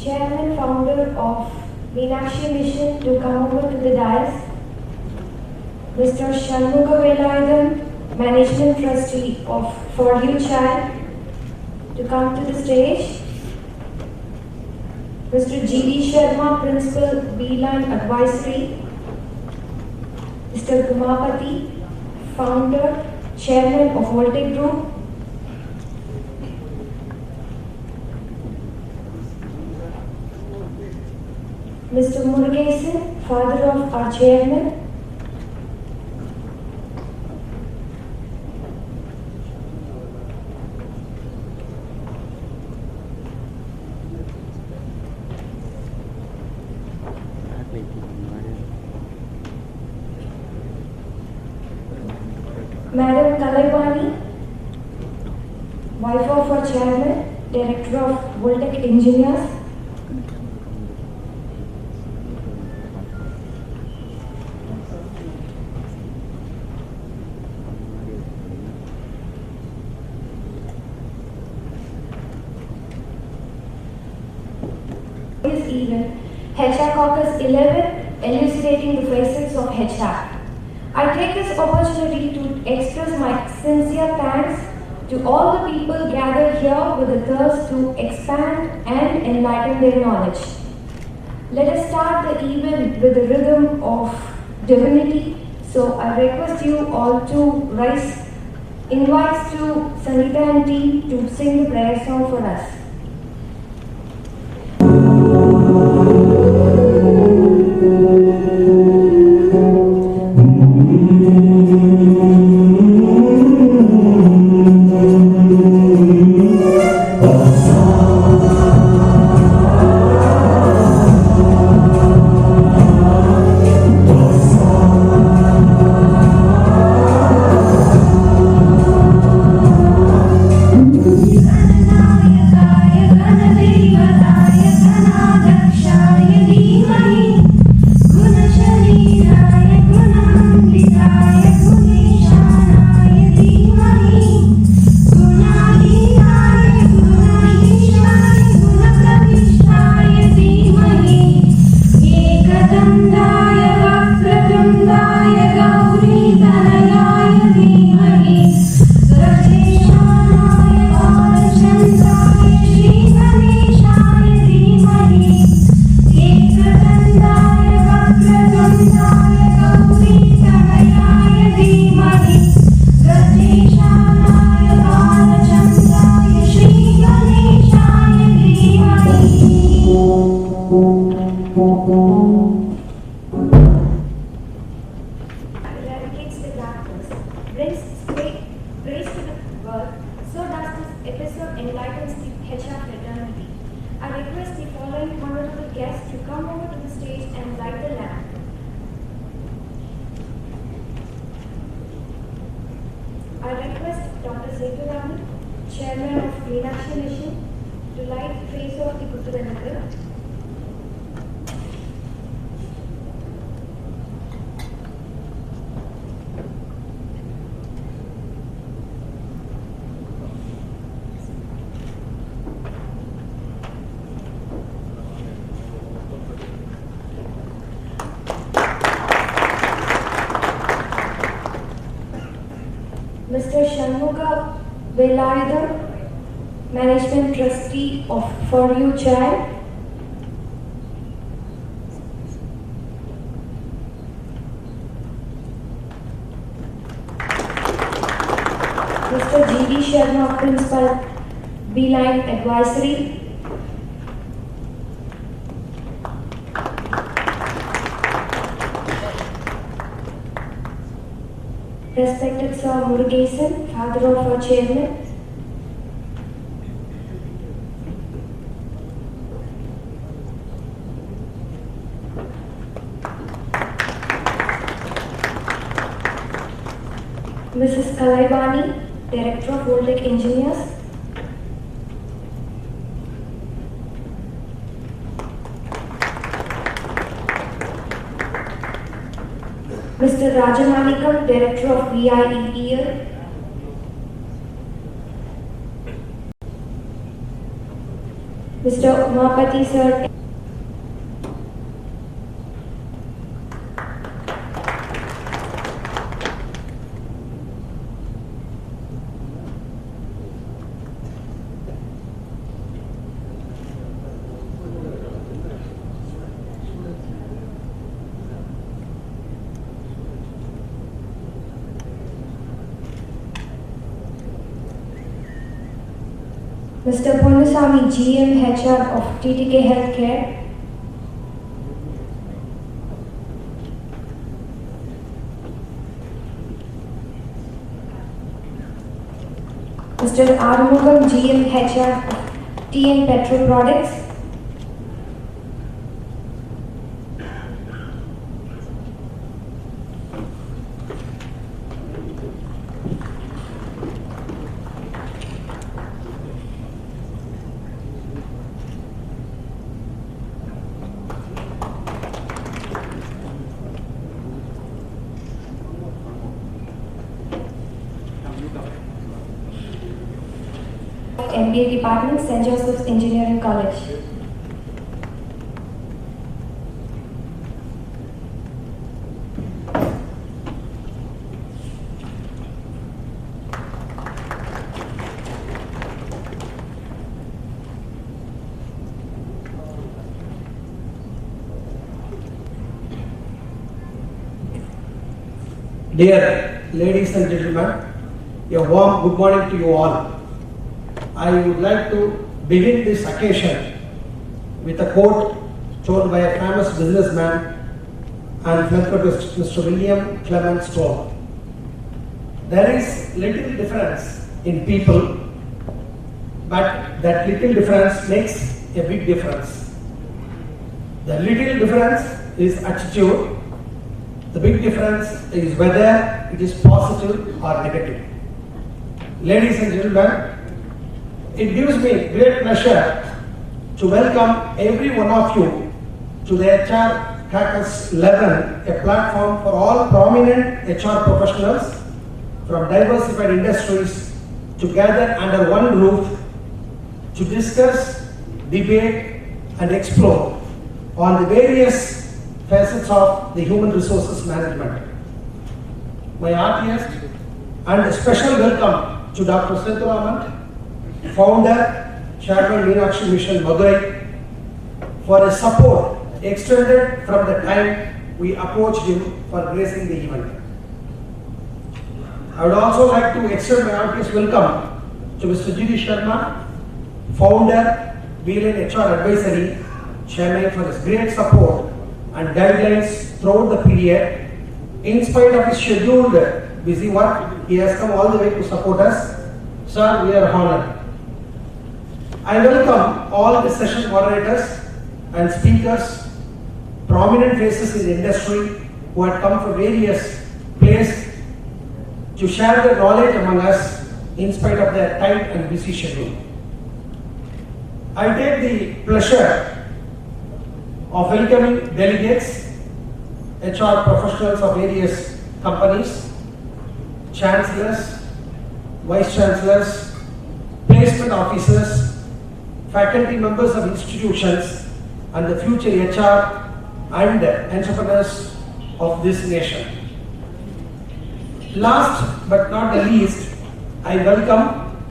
Chairman Founder of Meenakshi Mission to come over to the dais. Mr. Shanmuga Velayutham, Management Trustee of For You Child, to come to the stage. Mr. G.D. Sharma, Principal, B-Line Advisory. Mr. Gumapati, Founder, Chairman of Voltec Group. Mr. Murugesan, Father of our Chairman. Madam Kalaibani, wife of our Chairman, Director of Voltec Engineers. This event, HR Caucus 11, elucidating the facets of HR. I take this opportunity to express my sincere thanks to all the people gathered here with a thirst to expand and enlighten their knowledge. Let us start the event with the rhythm of divinity. So I request you all to rise. Invites to Sangeeta and team to sing the prayer song for us. Chairman of Meenakshi Mission, to light the trace of the Kuturanakar. Mr. Shanmuga Velayutham, Management Trustee of For You Child. Mr. G.D. Sharma, Principal, B-Line Advisory. Respected Sir Murugesan, Father of our Chairman. Mrs. Kalaibani, Director of Voltec Engineers. Mr. Rajamanikam, Director of VIEPL. Mr. Umapati sir. Mr. Ponnusamy, GM HR of TTK Healthcare. Mr. Arumugam, GM HR of TN Petrol Products. MBA Department, St. Joseph's Engineering College. Dear ladies and gentlemen, a warm good morning to you all. I would like to begin this occasion with a quote told by a famous businessman and philanthropist, Mr. William Clement Stone. There is little difference in people, but that little difference makes a big difference. The little difference is attitude. The big difference is whether it is positive or negative. Ladies and gentlemen, it gives me great pleasure to welcome every one of you to the HR Caucus 11, a platform for all prominent HR professionals from diversified industries to gather under one roof to discuss, debate, and explore on the various facets of the human resources management. My heartiest and special welcome to Dr. Sethuraman, Founder, Chairman Meenakshi Mission Madurai, for his support extended from the time we approached him for gracing the event. I would also like to extend my heartiest welcome to Mr. G.D. Sharma, Founder, VLN HR Advisory, Chennai, for his great support and guidelines throughout the period. In spite of his scheduled busy work, he has come all the way to support us. Sir, we are honored. I welcome all the session moderators and speakers, prominent faces in the industry who had come from various places to share their knowledge among us in spite of their tight and busy schedule. I take the pleasure of welcoming delegates, HR professionals of various companies, chancellors, vice chancellors, placement officers, faculty members of institutions, and the future HR and entrepreneurs of this nation. Last but not the least, I welcome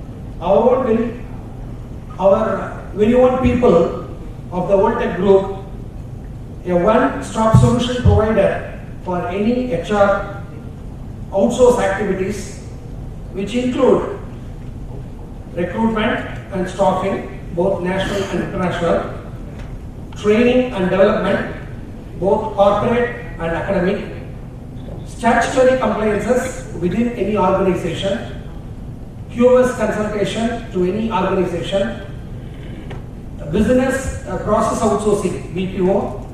our very own people of the Voltec Group, a one-stop solution provider for any HR outsource activities, which include recruitment and staffing, both national and international, training and development, both corporate and academic, statutory compliances within any organization, QoS consultation to any organization, business process outsourcing, BPO,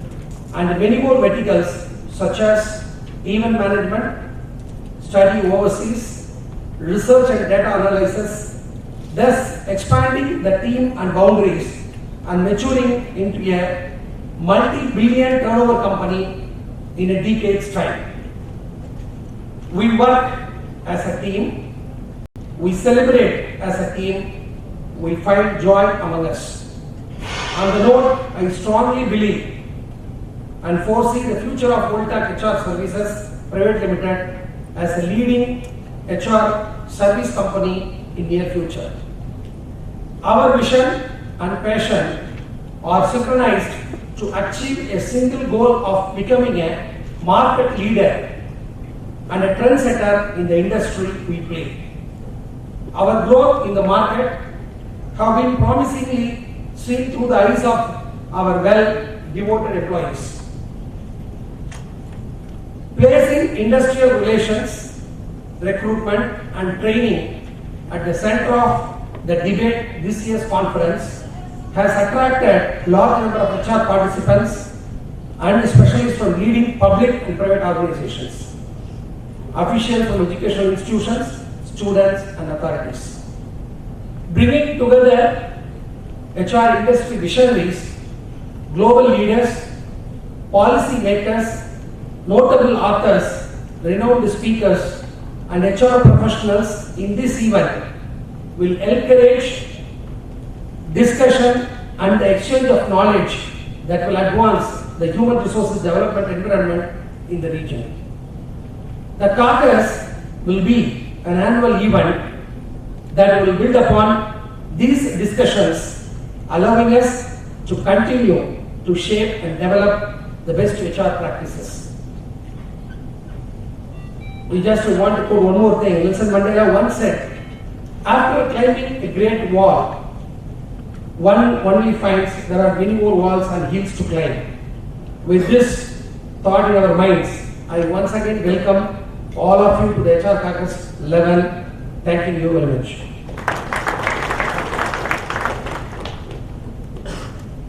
and many more verticals such as event management, study overseas, research and data analysis, thus expanding the team and boundaries and maturing into a multi-billion turnover company in a decade's time. We work as a team, we celebrate as a team, we find joy among us. On the note, I strongly believe and foresee the future of Voltac HR Services Private Limited as a leading HR service company in near future. Our vision and passion are synchronized to achieve a single goal of becoming a market leader and a trendsetter in the industry we play. Our growth in the market have been promisingly seen through the eyes of our well-devoted employees. Placing industrial relations, recruitment and training at the center of the debate this year's conference has attracted large number of HR participants and specialists from leading public and private organizations, officials from educational institutions, students and authorities. Bringing together HR industry visionaries, global leaders, policy makers, notable authors, renowned speakers and HR professionals in this event will encourage discussion and the exchange of knowledge that will advance the human resources development environment in the region. The Caucus will be an annual event that will build upon these discussions, allowing us to continue to shape and develop the best HR practices. We just want to quote one more thing. Nelson Mandela once said, after climbing a great wall, one only finds there are many more walls and hills to climb. With this thought in our minds, I once again welcome all of you to the HR Caucus 11. Thank you very much.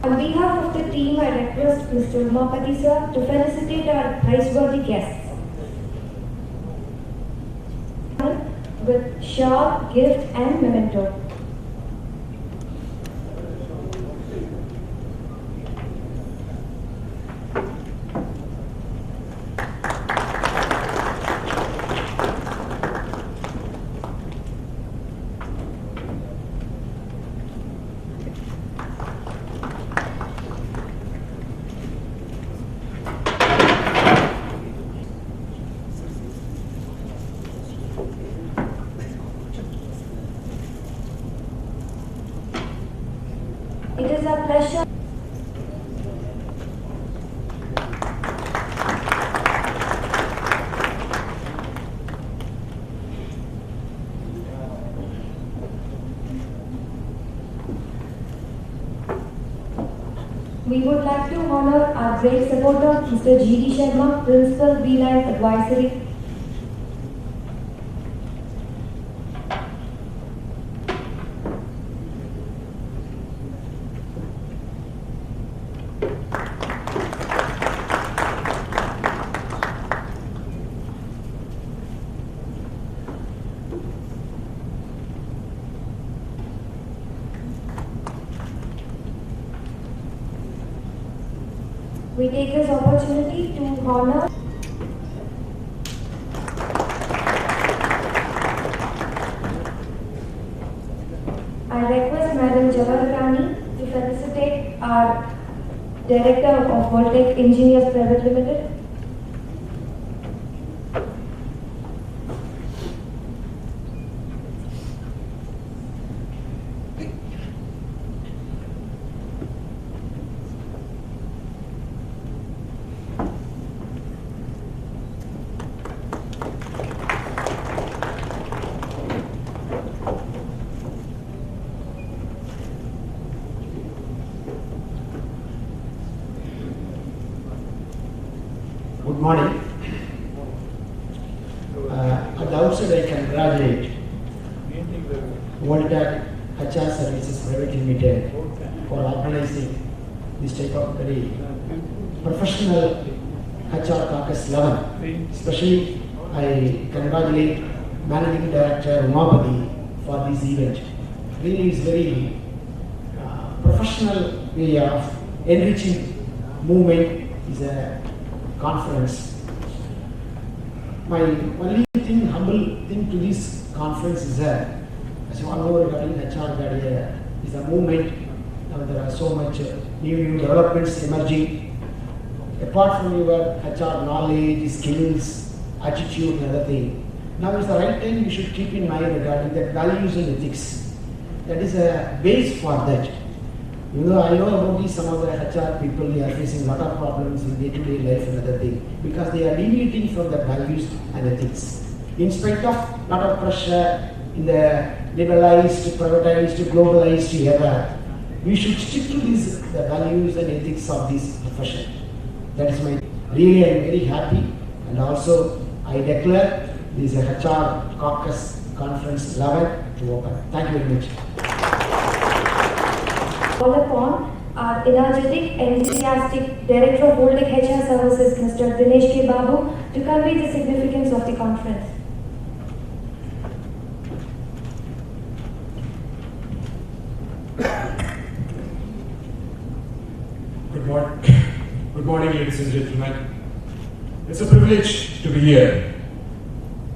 On behalf of the team, I request Mr. Umapati sir to felicitate our praiseworthy guests with shawl, gift and memento. It is a pleasure. We would like to honor our great supporter, Mr. G.D. Sharma, Principal B-Line Advisory. We take this opportunity to honor I request Madam Jawaharlani to felicitate our Director of Voltec Engineers Private Limited. Good morning. At the outset, I congratulate Voltac HR Services Private Limited for organizing this type of very professional HR Caucus 11. Especially, I congratulate Managing Director Umapati for this event. Really, is very professional way of enriching movement is a conference. My only thing, humble thing to this conference is that, as you all know, regarding HR, that is a movement Now there are so much new developments emerging. Apart from your HR knowledge, skills, attitude and other thing, now is the right time you should keep in mind regarding the values and ethics. That is a base for that. You know, I know about some of the HR people, they are facing a lot of problems in day-to-day life and other thing because they are deviating from the values and ethics. In spite of lot of pressure in the liberalized, privatized, globalized era, we should stick to these the values and ethics of this profession. That is my really I am very happy, and also I declare this HR Caucus Conference 11 to open. Thank you very much. Call upon our energetic, enthusiastic Director of Voltec HR Services, Mr. Dinesh K. Babu, to convey the significance of the conference. Good morning, ladies and gentlemen. It's a privilege to be here.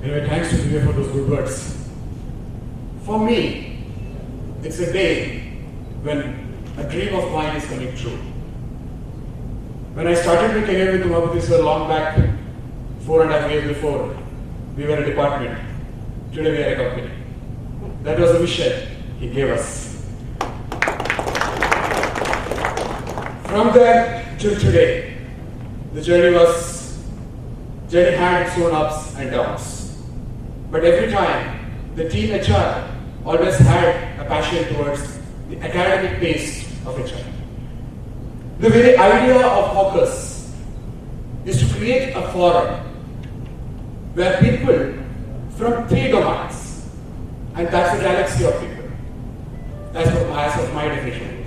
Anyway, thanks to you for those good words. For me, it's a day when a dream of mine is coming true. When I started my career with Umabati sir long back, 4.5 years before, we were a department. Today we are a company. That was the mission he gave us. From there till today, the journey had its own ups and downs. But every time, the team HR always had a passion towards the academic base of HR. The very idea of Caucus is to create a forum where people from 3 domains, and that's a galaxy of people, as of my definition.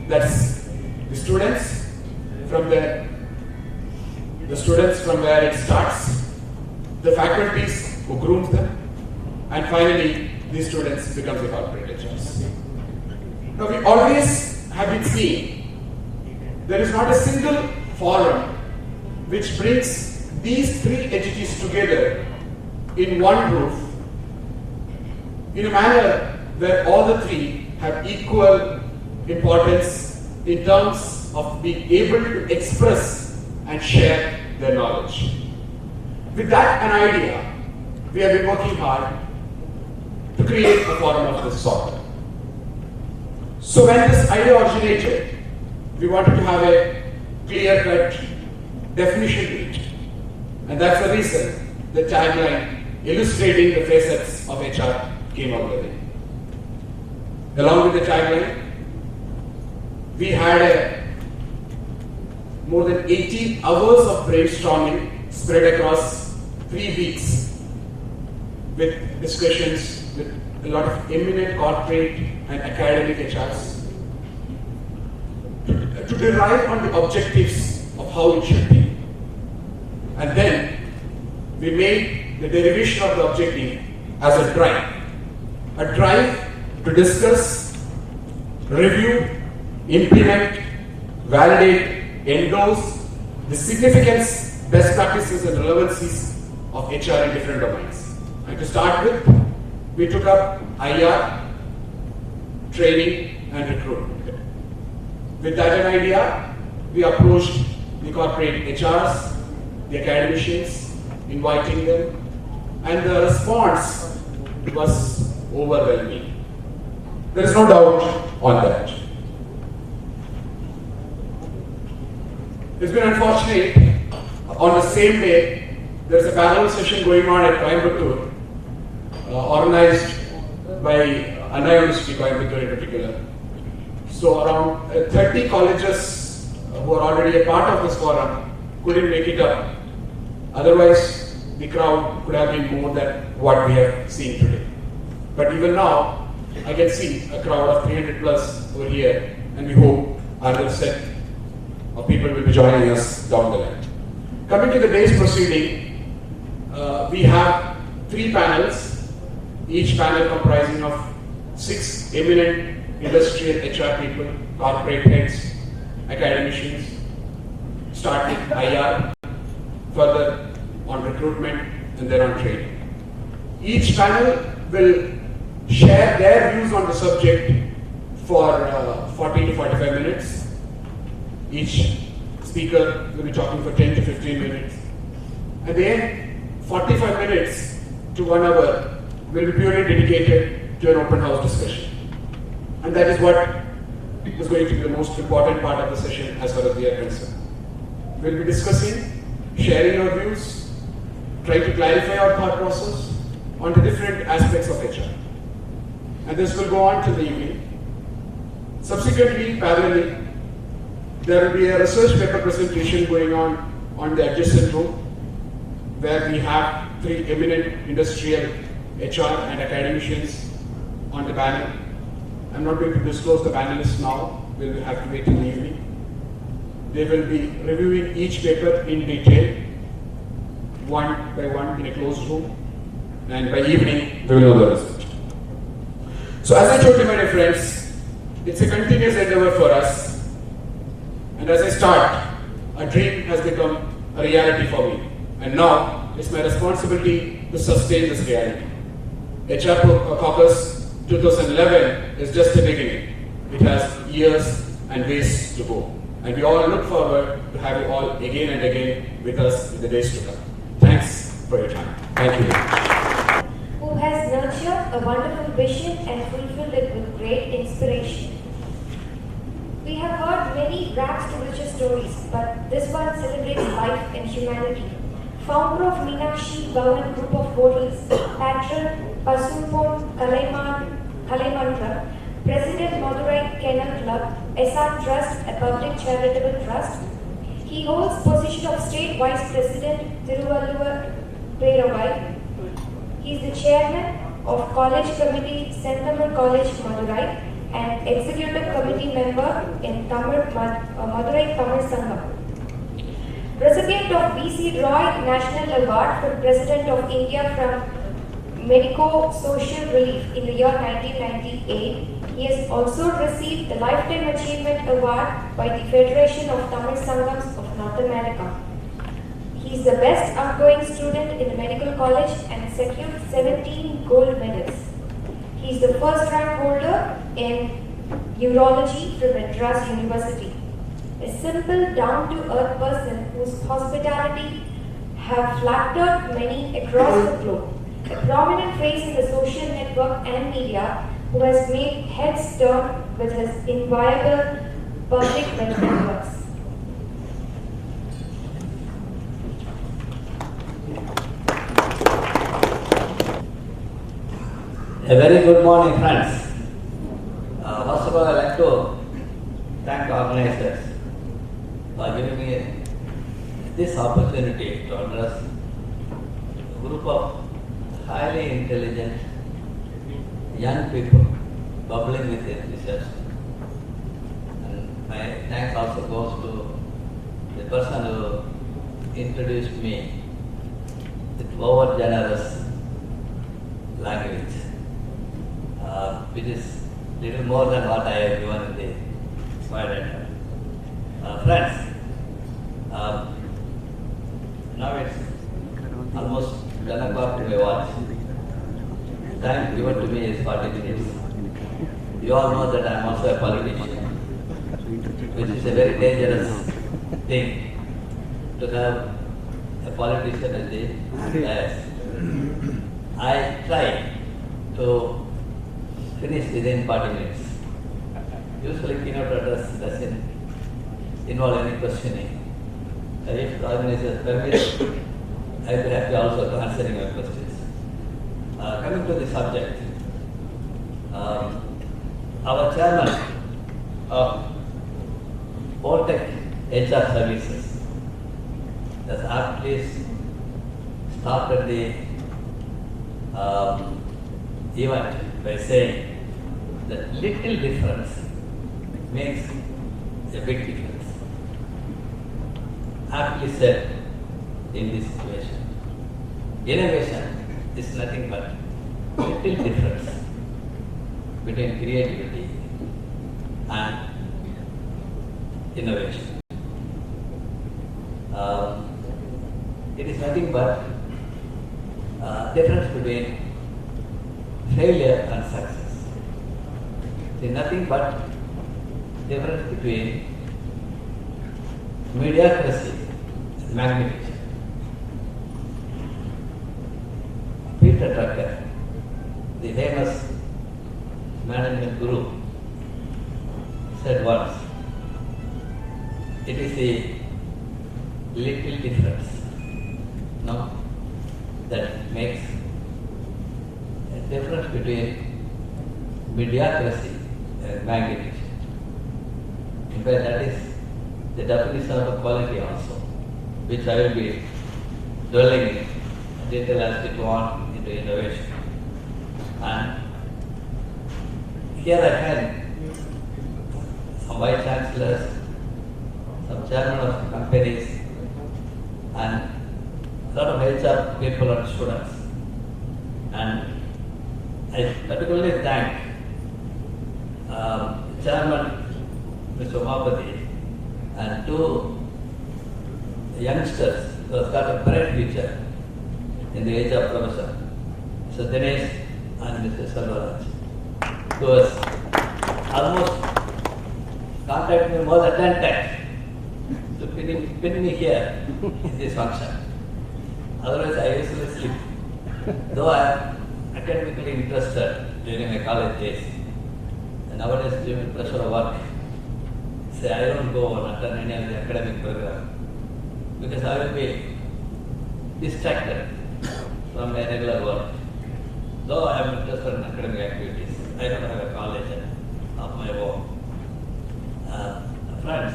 That's the students from the students from where it starts, the faculties who grooms them, and finally these students become the corporate HRs. Now we always have been seeing there is not a single forum which brings these 3 entities together in one roof in a manner where all the 3 have equal importance in terms of being able to express and share their knowledge. With that an idea, we have been working hard to create a forum of this sort. So when this idea originated, we wanted to have a clear-cut definition to it. And that's the reason the tagline, elucidating the facets of HR, came out with it. Along with the tagline, we had more than 18 hours of brainstorming spread across 3 weeks with discussions with a lot of eminent corporate and academic HRs to derive on the objectives of how it should be. And then we made the derivation of the objective as a drive to discuss, review, implement, validate, endorse the significance, best practices and relevancies of HR in different domains. And to start with, we took up IR, training and recruitment. With that an idea, we approached the corporate HRs, the academicians, inviting them, and the response was overwhelming. There is no doubt on that. It's been unfortunate, on the same day, there's a panel session going on at Coimbatore, organized by Anna University, Coimbatore in particular. So around 30 colleges who are already a part of this forum couldn't make it up. Otherwise, the crowd could have been more than what we have seen today. But even now, I can see a crowd of 300 plus over here, and we hope another set of people will be joining us down the line. Coming to the day's proceeding, we have 3 panels, each panel comprising of 6 eminent industrial HR people, corporate heads, academicians, start with IR, further on recruitment, and then on training. Each panel will share their views on the subject for 40 to 45 minutes. Each speaker will be talking for 10 to 15 minutes. At the end, 45 minutes to 1 hour will be purely dedicated to an open house discussion. And that is what is going to be the most important part of the session as far as we are concerned. We'll be discussing, sharing our views, trying to clarify our thought process on the different aspects of HR. And this will go on till the evening. Subsequently, parallelly, there will be a research paper presentation going on the adjacent room, where we have 3 eminent industrial HR and academicians on the panel. I'm not going to disclose the panelists now, we'll have to wait till the evening. They will be reviewing each paper in detail, one by one in a closed room, and by evening we will know the result. So as I told you, my dear friends, it's a continuous endeavor for us, and as I start, a dream has become a reality for me, and now it's my responsibility to sustain this reality. HR Caucus 2011 is just the beginning. It has years and ways to go. And we all look forward to have you all again and again with us in the days to come. Thanks for your time. Thank you. Who has nurtured a wonderful vision and fulfilled it with great inspiration. We have heard many rags to riches stories, but this one celebrates life and humanity. Founder of Meenakshi Bhavan Group of Hotels, patron Pasupon Kalaimantra, President Madurai Kennel Club, SR Trust, a public charitable trust. He holds position of State Vice President, Thiruvalluvar Peravai. He is the chairman of College Committee, Sentamil College, Madurai, and Executive Committee member in Madurai Tamil Sangam. Recipient of B.C. Roy National Award for President of India from Medico-Social Relief in the year 1998. He has also received the Lifetime Achievement Award by the Federation of Tamil Sangams of North America. He is the best outgoing student in the medical college and secured 17 gold medals. He is the first rank holder in urology from Madras University. A simple, down-to-earth person whose hospitality have flattered many across the globe. A prominent face in the social network and media who has made heads turn with his inviolable public welfare works. A very good morning, friends. First of all, I'd like to thank the organizers for giving me this opportunity to address a group of highly intelligent young people bubbling with enthusiasm. And my thanks also goes to the person who introduced me with over generous language, which is little more than what I have given in the slide. Friends, now it's almost 10 o'clock to my watch. Time given to me is 40 minutes. You all know that I am also a politician, which is a very dangerous thing to have a politician as the as. I try to finish within 40 minutes. Usually keynote address doesn't involve any questioning. If the organizer permits, I will be happy also to answering your questions. Coming to the subject, our chairman of Voltech HR Services has aptly started the event by saying that little difference makes a big difference. Aptly said in this situation. Innovation is nothing but little difference between creativity and innovation. It is nothing but difference between failure and success. See, nothing but difference between mediocrity and magnification. Peter Drucker, the famous management guru, said once, it is the little difference, no, that makes a difference between mediocrity and magnification. In fact, that is the definition of a quality also, which I will be dwelling in detail as we go on into innovation. And here I find some vice chancellors, some chairmen of companies, and a lot of HR people and students. And I particularly thank Chairman Mr. Mahapati and two youngsters who have got a bright future in the HR profession, Mr. Dinesh and Mr. Salvaraj, who has almost contacted me more than 10 times to pin me here in this function. Otherwise, I usually sleep. Though I am academically interested during my college days, and nowadays due to pressure of work, say I don't go and attend any of the academic program because I will be distracted from my regular work. Though I am interested in academic activities, I don't have a college of my own. Friends,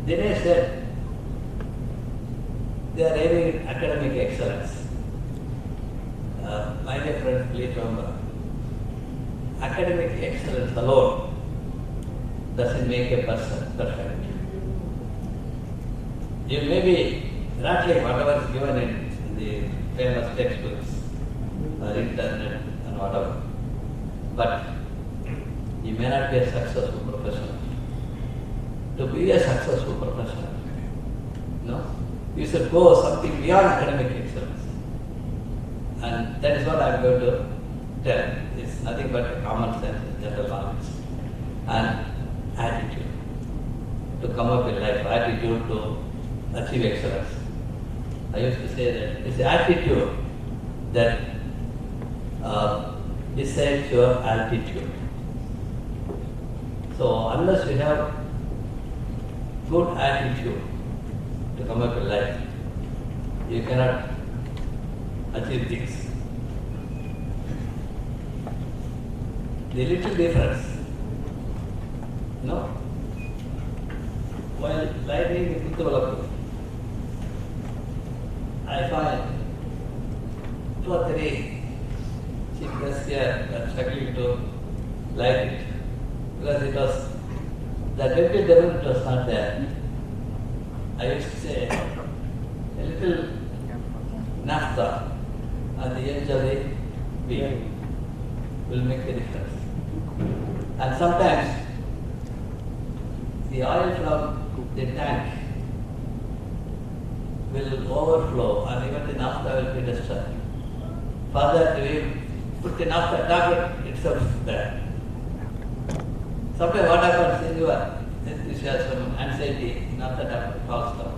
Dinesh said they are aiming at academic excellence. My dear friends, please remember, academic excellence alone doesn't make a person perfect. You may be rattling whatever is given in the famous textbooks or internet and whatever, but you may not be a successful professional. To be a successful professional, no, you should go something beyond academic excellence. And that is what I am going to tell. It's nothing but a common sense, general knowledge, and attitude to come up in life, attitude to achieve excellence. I used to say that it's the attitude that decides your altitude. So unless you have good attitude to come up in life, you cannot achieve things. The little difference, no? While lighting the Kuttavalapur, I find 2 or 3 chief guests here are struggling to light it because it was, the little difference was not there. I used to say a little naphtha on the edge of the beam will make a difference. And sometimes the oil from the tank will overflow and even the naphtha will be destroyed. Further, we put the naphtha tablet itself there. Sometimes what happens in your enthusiasm, anxiety, naphtha tablet falls down.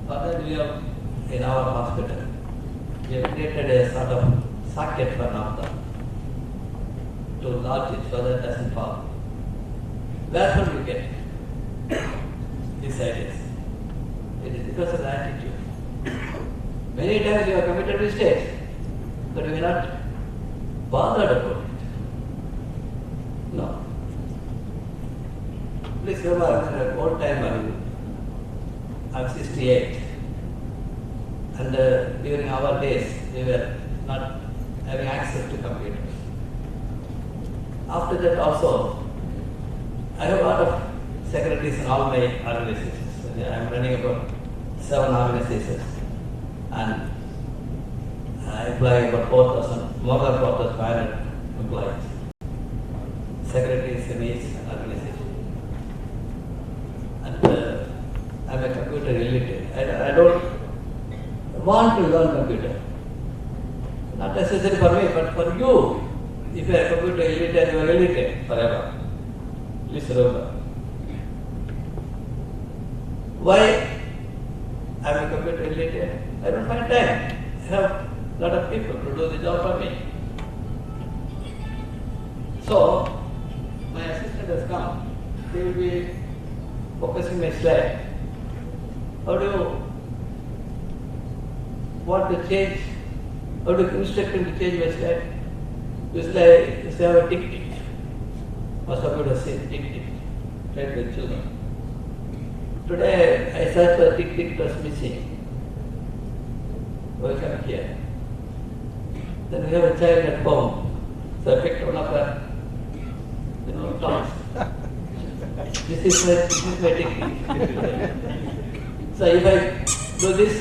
Further, we have in our hospital, we have created a sort of socket for naphtha to lodge it so that it doesn't fall. Where do you get these ideas? It is because of the attitude. Many times you have committed mistakes, but you are not bothered about it. No. Please remember, an old timer, I'm 68, and during our days, we were not having access to computers. After that also, I have a lot of secretaries in all my organizations. I am running about 7 organizations, and I employ about 4,000, more than 4,500 employees, secretaries in each organization. And I am a computer illiterate. I don't want to learn computer. Not necessary for me, but for you. If you are a computer illiterate, you are illiterate forever. Please remember. Why I am a computer illiterate? I don't find time. I have a lot of people to do the job for me. So, my assistant has come. He will be focusing my slide. How do you want to change? How do you instruct him to change my slide? You say have a tick. Most of you have seen tick. Right with children. Today I searched for tick was missing. Welcome here. Then we have a child at home. So I picked one of her, toys. This is my technique. So if I do this,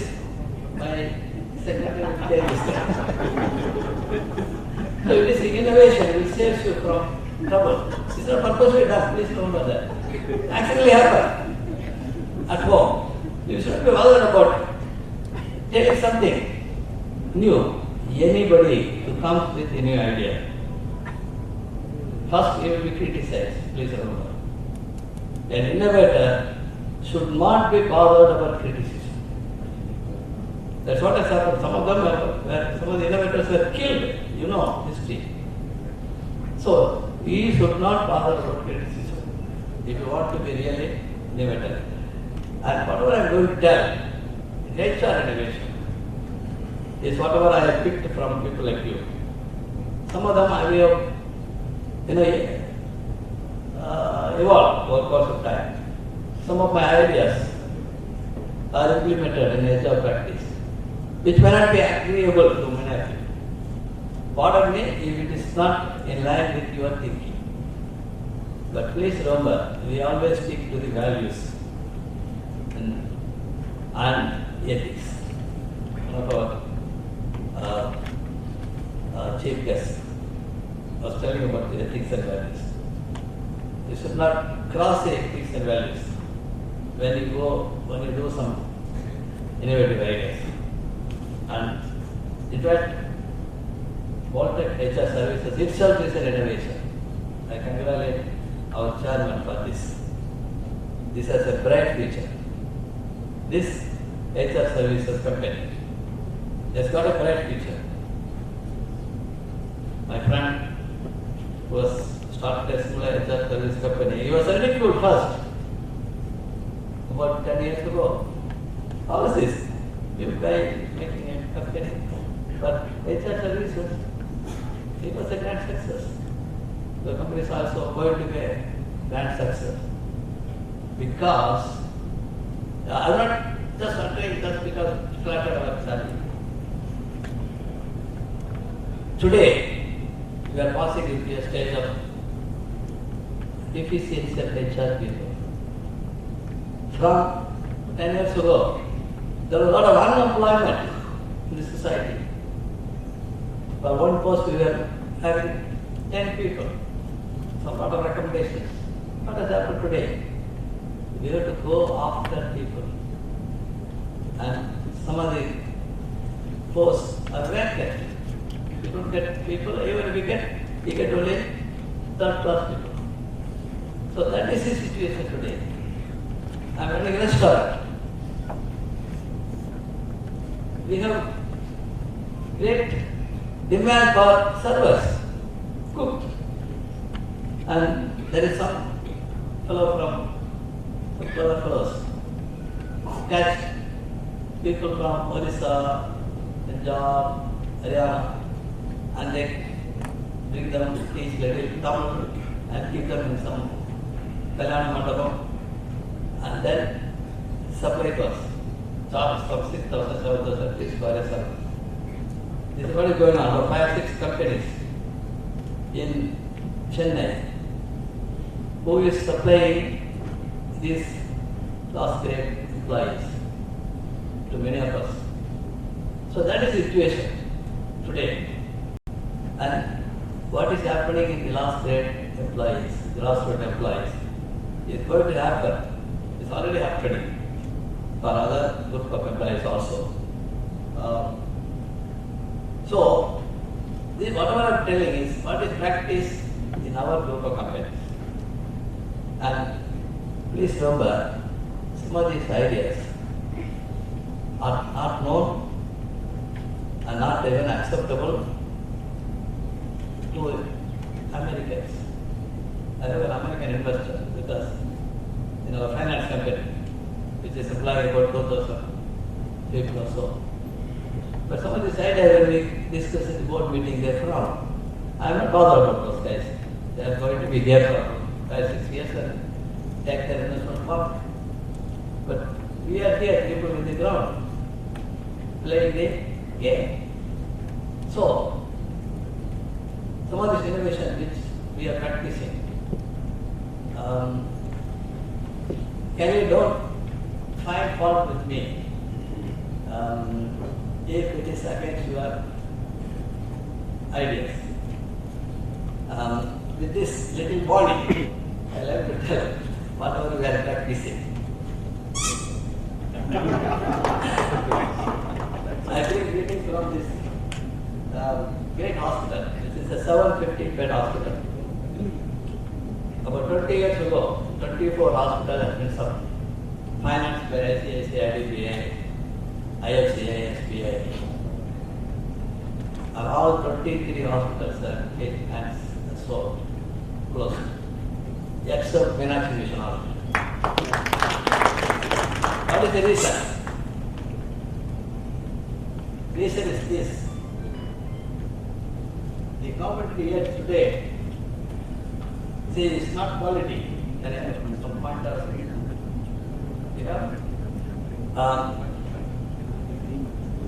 my secretary will change this thing. So it is innovation, it will save you from trouble. It's not purposely done, please remember that. It actually happened at home. You shouldn't be bothered about telling something new. Anybody who comes with a new idea, first he will be criticized, please remember. An innovator should not be bothered about criticism. That's what has happened. Some of the innovators were killed, history. So, he should not bother about criticism if you want to be really innovator. And whatever I am going to tell, HR innovation is whatever I have picked from people like you. Some of them I will evolved over the course of time. Some of my ideas are implemented in HR practice, which may not be agreeable to many of you. Pardon me if it is not in line with your thinking. But please remember, we always stick to the values and ethics. One of our chief guests was telling about the ethics and values. You should not cross the ethics and values when you do some innovative ideas. And in fact, Voltec HR Services itself is an innovation. I congratulate our chairman for this. This has a bright future. This HR Services company has got a bright future. My friend was started a similar HR service company. He was ridiculed first, about 10 years ago. How is this? You guys making a company. But HR services, it was a grand success. The company is also going to be a grand success. Because, I'm not just uttering just because it's flattered our salary. Today, we are passing into a stage of efficiency of HR people. From 10 years ago, there was a lot of unemployment in the society. For one post, we were having 10 people. Some lot of recommendations. What has happened today? We have to go after people. And some of the posts are vacant. We don't get people, even if we get only third-class people. So that is the situation today. I am running a restaurant. We have great demand for servers, cook. And there is some clever fellows, catch people from Orissa, Punjab, Haryana, and they bring them to teach little Tamil and keep them in some Kalyana Mandapam, and then separate us, charge from 6,000, 7,000 rupees for a server. This is what is going on. 5 or 6 companies in Chennai who is supplying these last grade employees to many of us. So that is the situation today. And what is happening in the last grade employees, grassroots employees, is going to happen. It's already happening for other group of employees also. So whatever I'm telling is what is practiced in our group of companies. And please remember, some of these ideas are not known and not even acceptable to Americans. I have an American investor with us in our finance company, which is employing about 2,000 people or so. But some of these ideas, when we discuss in the board meeting, they're from. I'm not bothered about those guys. They are going to be there for 5-6 years and take their investment forward. But we are here, people in the ground, playing the game. So, some of this innovation which we are practicing, can you don't find fault with me if it is against your ideas. With this little body, I like to tell whatever we are practicing. I bring greetings from this great hospital. This is a 750-bed hospital. About 20 years ago, 24 hospitals have been sub financed by ICICI, IDBI, IFCI, SBI. And all 23 hospitals are in hands and sold, closed, except Meenakshi Mission Hospital. What is the reason? Reason is this. The competitive edge today, see, it's not quality. There is some point of view. You know?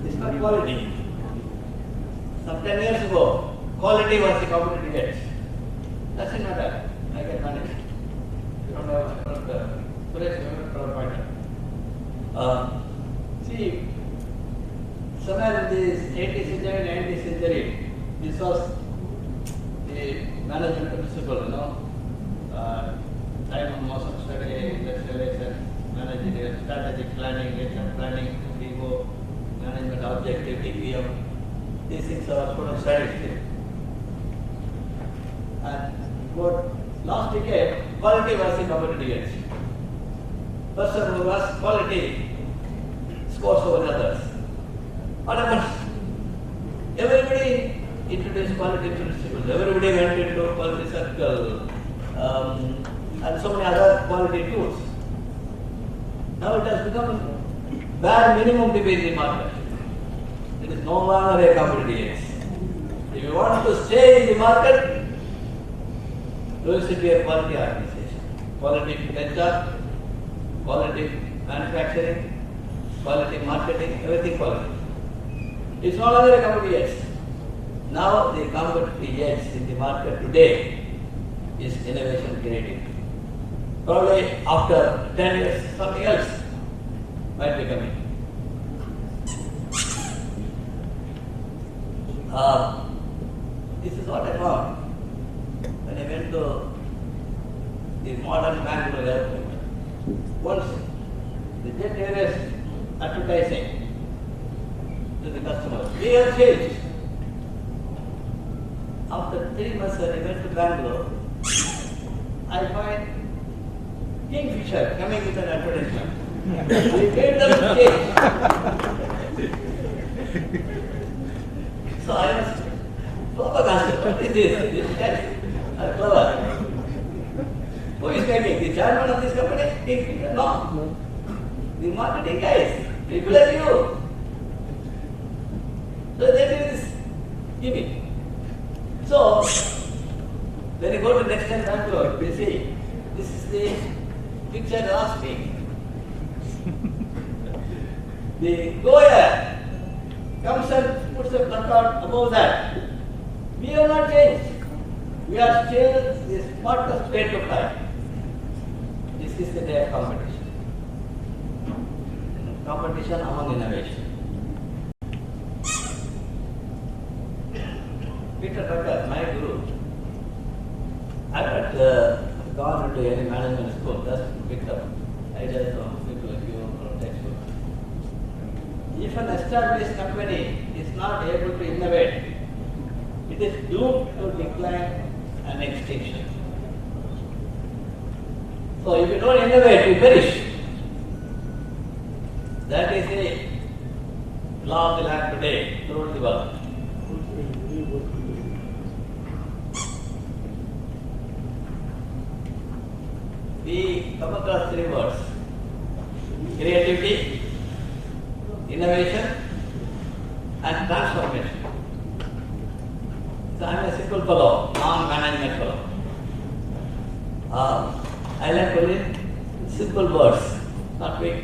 It's not quality. Some 10 years ago, quality was the competitive edge. Doesn't matter. I can manage. You don't have a point. See, somewhere in this 80th century, 90th century, this was the management principle, you know. Time of motion study, industrialization, managerial, strategic planning, HR planning, DO, management objective, DPM. These things are student studies. And for last decade, quality was the competitive edge. Person who was quality scores over others. What happens? Everybody introduced quality principles. Everybody went into quality circle and so many other quality tools. Now it has become bare minimum to be in the market. It is no longer a competitive edge. If you want to stay in the market, you should be a quality organization. Quality HR, quality manufacturing, quality marketing, everything quality. It's no longer a competitive edge. Now the competitive edge in the market today is innovation creative. Probably after 10 years, something else might be coming. This is what I found when I went to the modern Bangalore airport. Once the jet airways advertising to the customers, we have changed. After 3 months when I went to Bangalore, I find Kingfisher coming with an advertisement. We made them change. So I was flabbergasted. What is this? This guy are clever. Who is making? The chairman of this company? Kingfisher? No. The marketing guys. People like you. So they do this gimmick. So, when you go to next time Bangalore, you see, this is the picture last week. The goer comes and puts a placard above that. We have not changed. We are still the smartest state of life. This is the day of competition. Competition among innovation. Peter Tucker, my guru, I had not gone into any management school, just picked up ideas from people like you from textbook. If an established company is not able to innovate, it it is doomed to decline and extinction. So if you don't innovate, you perish. That is the law of the land today throughout the world. We come across three words: creativity, innovation, and transformation. So I am a simple fellow, non-management fellow. I like only simple words, not big.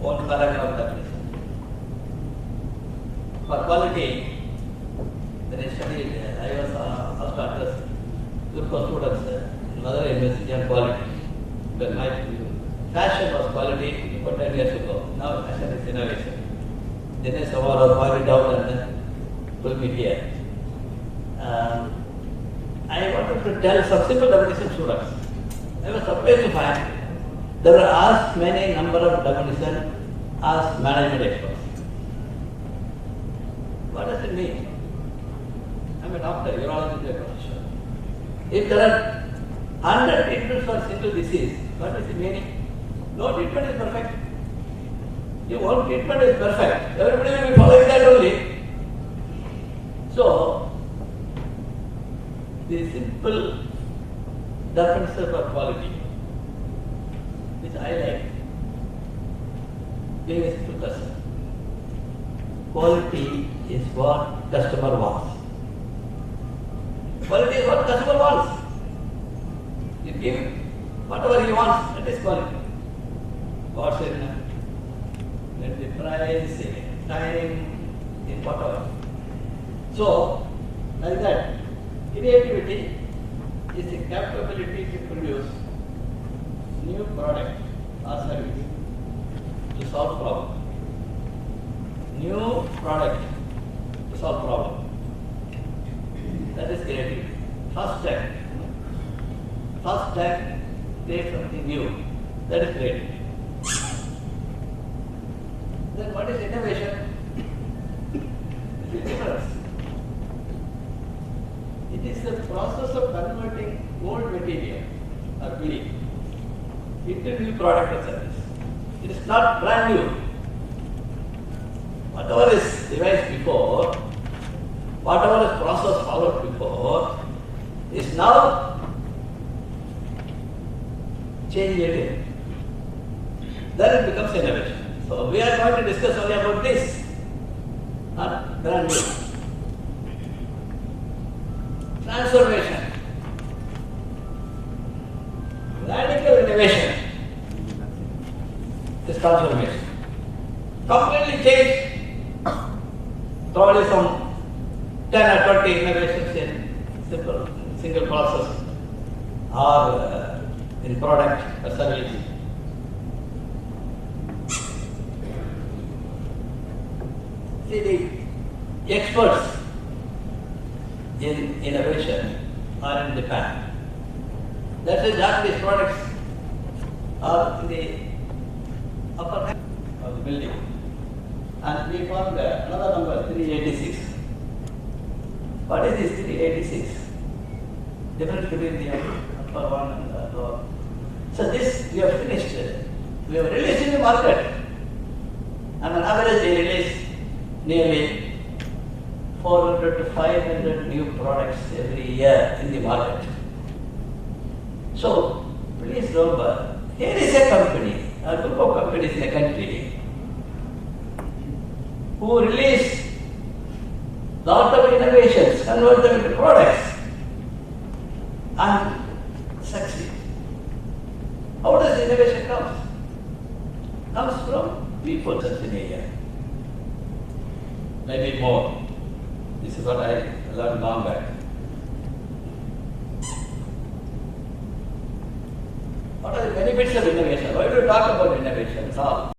One paragraph definition. For quality, when I studied, I was asked to address group of students in another university on quality. But my passion was quality about 10 years ago. Now passion is innovation. Then I somehow pointed out and then pulled me here. I wanted to tell some simple definition to students. I was surprised to find there are as many number of definitions as management experts. What does it mean? I'm a doctor, you're all into a profession. If there are 100 treatments for single disease, what is the meaning? No treatment is perfect. If one treatment is perfect, everybody will be following that only. So, the simple definition for quality, which I like, being a simple person. Quality is what customer wants. Quality is what customer wants. You give him whatever he wants, that is quality. What's it? Let the price, time, in whatever. So, like that, creativity is the capability to produce new product or service to solve problem. New product to solve problem. That is creativity. First time, create something new. That is creativity. Then what is innovation? It is difference. It is the process of converting old material or belief into new product or service. It is not brand new. Whatever is devised before, whatever is process followed before, is now changed in. Then it becomes innovation. So we are going to discuss only about this, not brand new. Transformation. Radical innovation is transformation. Completely change, probably some 10 or 20 innovations in single process or in product or service. See, the experts in innovation are in Japan. That's why Japanese products are in the upper half of the building. And we found another number, 386. What is this 386? Difference between the upper one and the lower. So this we have finished. We have released in the market. And on average they release nearly 400 to 500 new products every year in the market. So, please remember, here is a company, a group of companies in a country who release lot of innovations, convert them into products and succeed. How does innovation come? Comes from people just in a year. Maybe more. This is what I learned long back. What are the benefits of innovation? Why do we talk about innovation at all?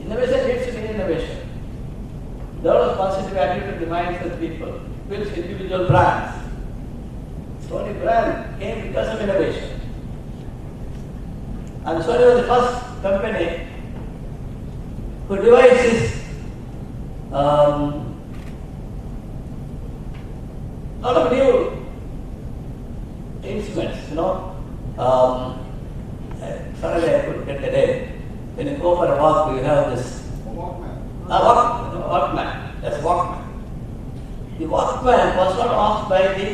Innovation leads to innovation. Develops positive attitude in the minds of people, builds individual brands. Sony brand came because of innovation. And Sony was the first company who devised this Lot of new instruments, Suddenly I could get a day. When you go for a walk, you have this Walkman. That's Walkman. The Walkman was not asked by the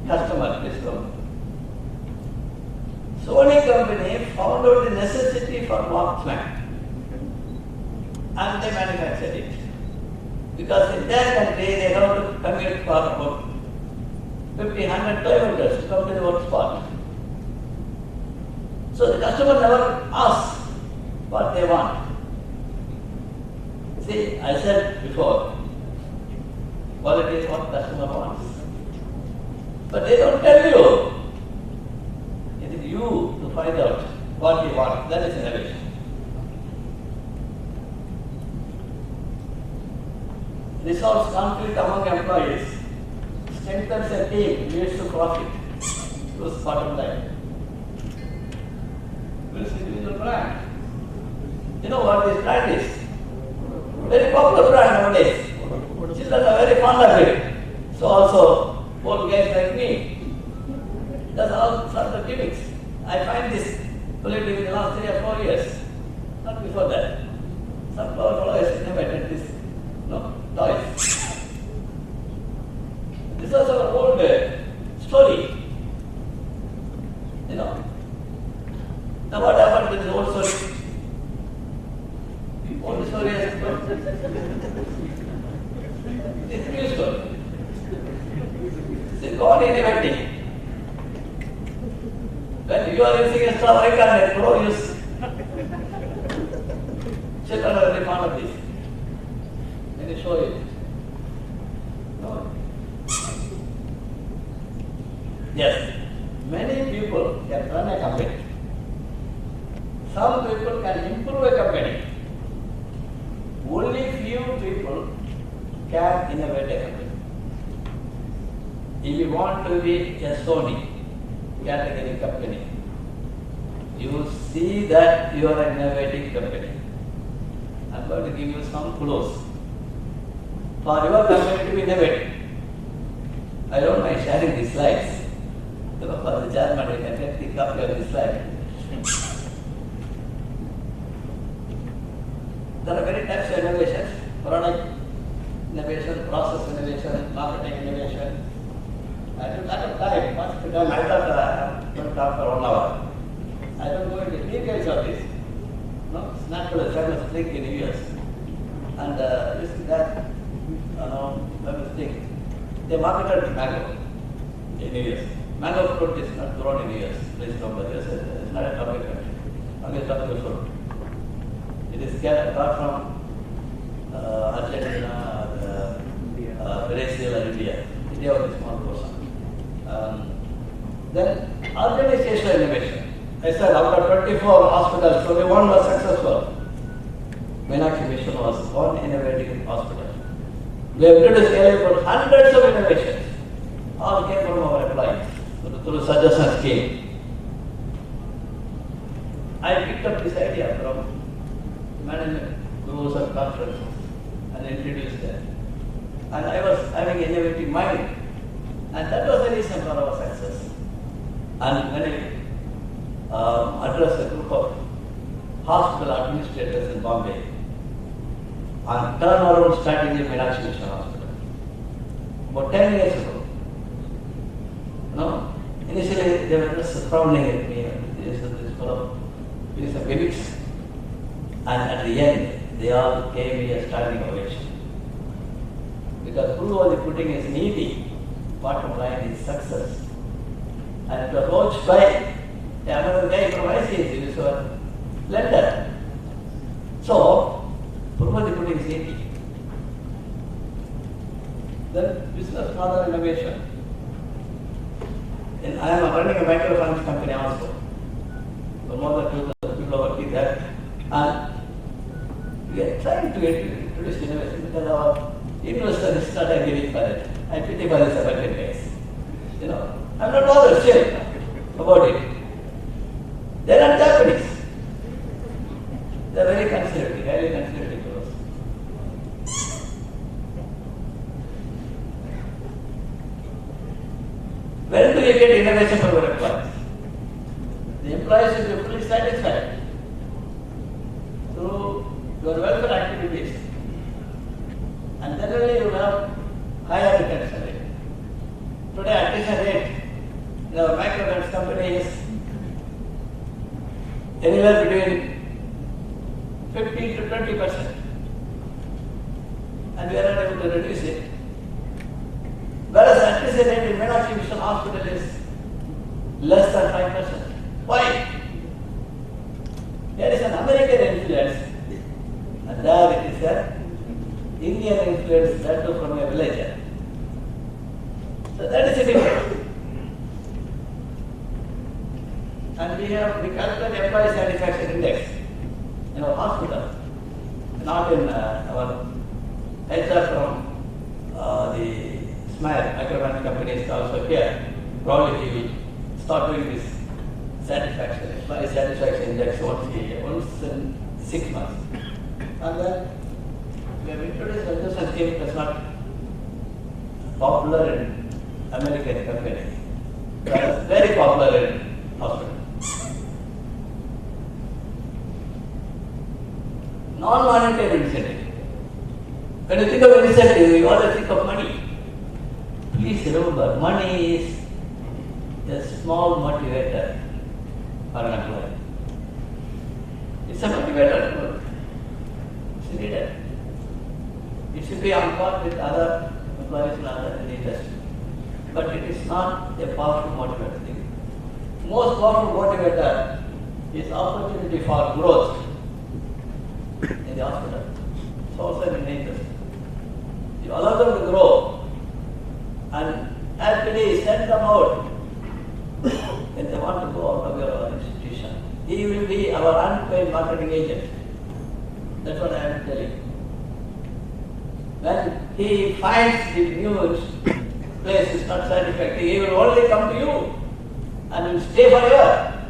customer, this company. Sony company found out the necessity for Walkman and they manufactured it. Because in their country they have to commute for about 50-100 kilometers to come to the work spot. So the customer never asks what they want. See, I said before, quality is what customer wants. But they don't tell you. It is you to find out what you want. That is innovation. Resolves conflict among employees, strengthens a team, leads to profit. Those bottom line. Builds individual brand. You know what this brand is? Very popular brand nowadays. Children are very fond of it. So also, old guys like me. That's all sorts of gimmicks. I find this political in the last 3 or 4 years. Not before that. Some powerful guys innovated this. Toys. This was our old story. Now what happened to this old story? Old story has it's a new story. It's God innovating. When you are using a straw, I can't pro use. Children are very fond of this. Let me show you. No. Yes, many people can run a company. Some people can improve a company. Only few people can innovate a company. If you want to be a Sony category company, you see that you are an innovative company. I'm going to give you some clues. For your company to be innovative, I don't mind sharing these slides. For the German, you can take the copy of this slide. There are many types of innovation: product innovation, process innovation, marketing innovation. I took a lot of time. Once to done, I thought I'm going to talk for 1 hour. I don't go into details of this. Snapple is famous drink in the US. And you see that, famous drink. They marketed mango in the US. Mango fruit is not grown in the US. Please don't believe it. It's not a tropical country. Mango is tropical fruit. It is got from Argentina, Brazil, and India. India was a small portion. Then organizational innovation. I said after 24 hospitals, only one was successful. Meenakshi Mission was one innovative hospital. We have introduced about hundreds of innovations. All came from our employees through suggestion scheme. I picked up this idea from management gurus and conferences and introduced them. And I was having an innovative mind. And that was the reason for our success. And when I addressed a group of hospital administrators in Bombay on turnaround strategy of Meenakshi Mission Hospital, about 10 years ago. Initially they were just frowning at me, this fellow, these are gimmicks. And at the end, they all gave me a standing ovation. Because proof of the pudding is needy, bottom line is success. And it was coached by another guy from ICAC, this was lender. So, proof of the pudding is needy. Then business model innovation. And I am running a microfinance company also. So more than 2,000 people are working there. And we are trying to introduce innovation because our investors started giving for it. I pity for the American guys. I'm not bothered still about it. They are not Japanese. They are very conservative, highly conservative. When do you get innovation from your employees? The employees will be fully satisfied through your welfare activities, and then only you will have higher retention rate. Today, attrition rate in our microfinance company is anywhere between 15 to 20%, and we are not able to reduce it. Whereas attrition rate in Meenakshi Mission Hospital is less than 5%. Why? There is an American influence, and there it is an Indian influence that too from a villager. So that is the difference. And we calculate employee satisfaction index in our hospital, not in our HR from the SMILE microfinance company is also here. Probably we will start doing this satisfaction, employee satisfaction index once in 6 months. And then we have introduced a scheme that's not popular in American company. It's very popular in hospital. Non-monetary incentive. When you think of incentive, you always think of money. Please remember, money is a small motivator for an employee. It's a motivator. It's needed. It should be on par with other employees in other industries. But it is not a powerful motivator thing. Most powerful motivator is opportunity for growth in the hospital. It's also in nature. You allow them to grow and actually send them out when they want to go out of your institution. He will be our unpaid marketing agent. That's what I am telling you. When he finds the new place is not satisfactory, he will only come to you and will stay forever.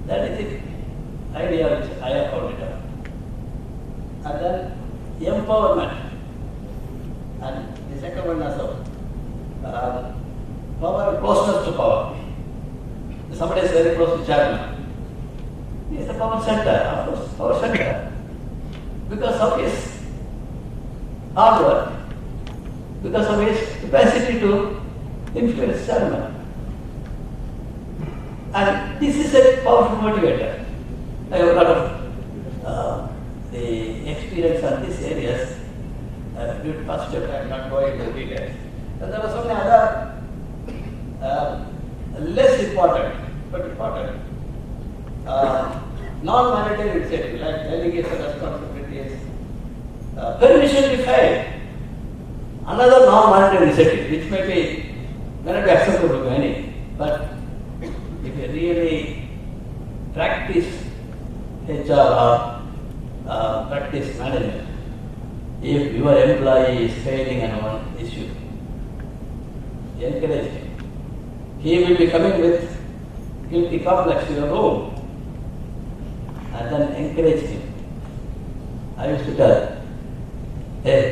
That is the idea which I have found it out. And then empowerment. And the second one also, power, closeness to power. Somebody is very close to chairman. He is the power center, of course, power center. Because of his hard work, because of his capacity to influence chairman. And this is a powerful motivator. I have a lot of the experience on these areas. Due to positive, I am not going into details. And there were so many other less important, but important, non-monetary incentive, like delegation responsibilities, permission defined. Another non-monetary incentive, which may not be acceptable to many, but if you really practice HR or practice management, if your employee is failing on one issue, encourage him. He will be coming with guilty complex to your room, and then encourage him. I used to tell, hey,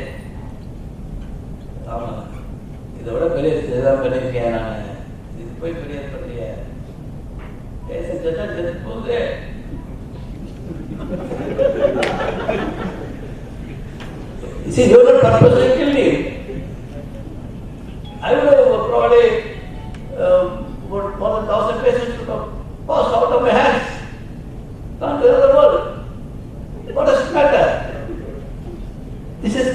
இதோட பெரிய இதுதான் பண்ணியிருக்கேன் நான், இது போய் பெரிய பண்ணிய செத்து போகுது. See, you were not purposely killed him. I would have probably more than 1,000 patients would have passed out of my hands, gone to the other world. What does it matter? This is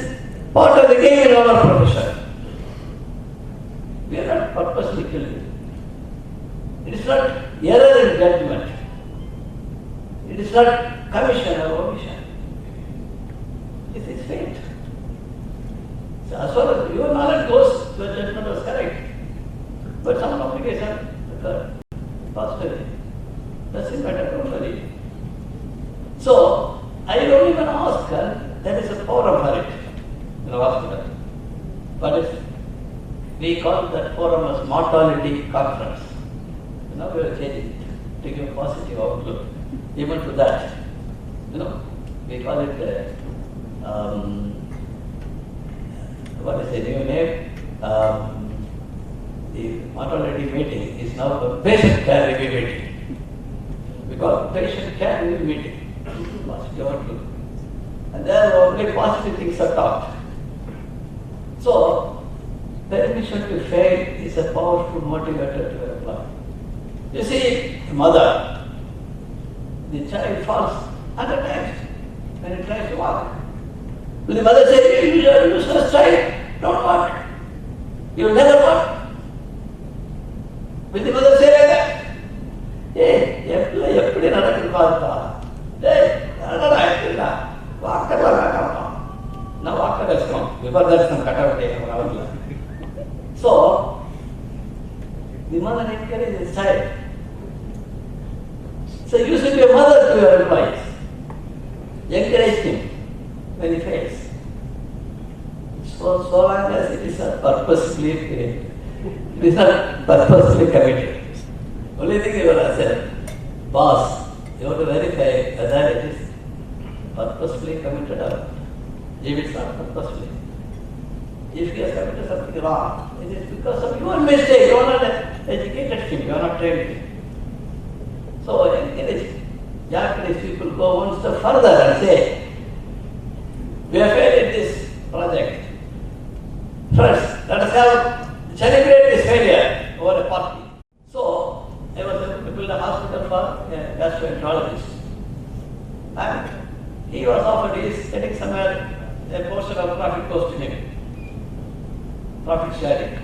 part of the game in our profession. We are not purposely killing. It is not error in judgment. It is not commission or omission. It is fate. So as far as your knowledge goes, your judgment was correct. But some complication occurred. Possibly. Doesn't matter, don't worry. So, I don't even ask her, there is a forum for it in the hospital. But we call that forum as mortality conference. Now we are changing it, taking a positive outlook. Even to that, we call it what is the new name? the maternity meeting is now a patient care review meeting. Because patient care review meeting, and there only positive things are taught. So, permission to fail is a powerful motivator to apply. You see, the mother, the child falls 100 times when it tries to walk. Will the mother say, you are a useless child, don't walk. You will never walk. Will the mother say like that? Hey, எப்படி நடக்குது பார்த்தா? Hey, வாக்கெல்லாம் வேண்டாம். நான் வாக்க தரிசனம், விபர்தர்சனம் கட்டவில்லை அவர்கள். So, the mother encourages the child. So you should be a mother to your employees. Encourage him when he fails. So long as it is not purposefully created. It is not purposefully committed. Only thing you will say, boss, you have to verify whether it is purposefully committed or not. If it's not purposefully, if he has committed something wrong, it is because of your mistake. You are not educated him, you are not trained him. So encourage Japanese people go one step further and say, we have failed in this project. First, let us celebrate this failure over a party. So, I was able to build a hospital for a gastroenterologist. And he was offered, he is getting somewhere, a portion of profit goes to him. Profit sharing.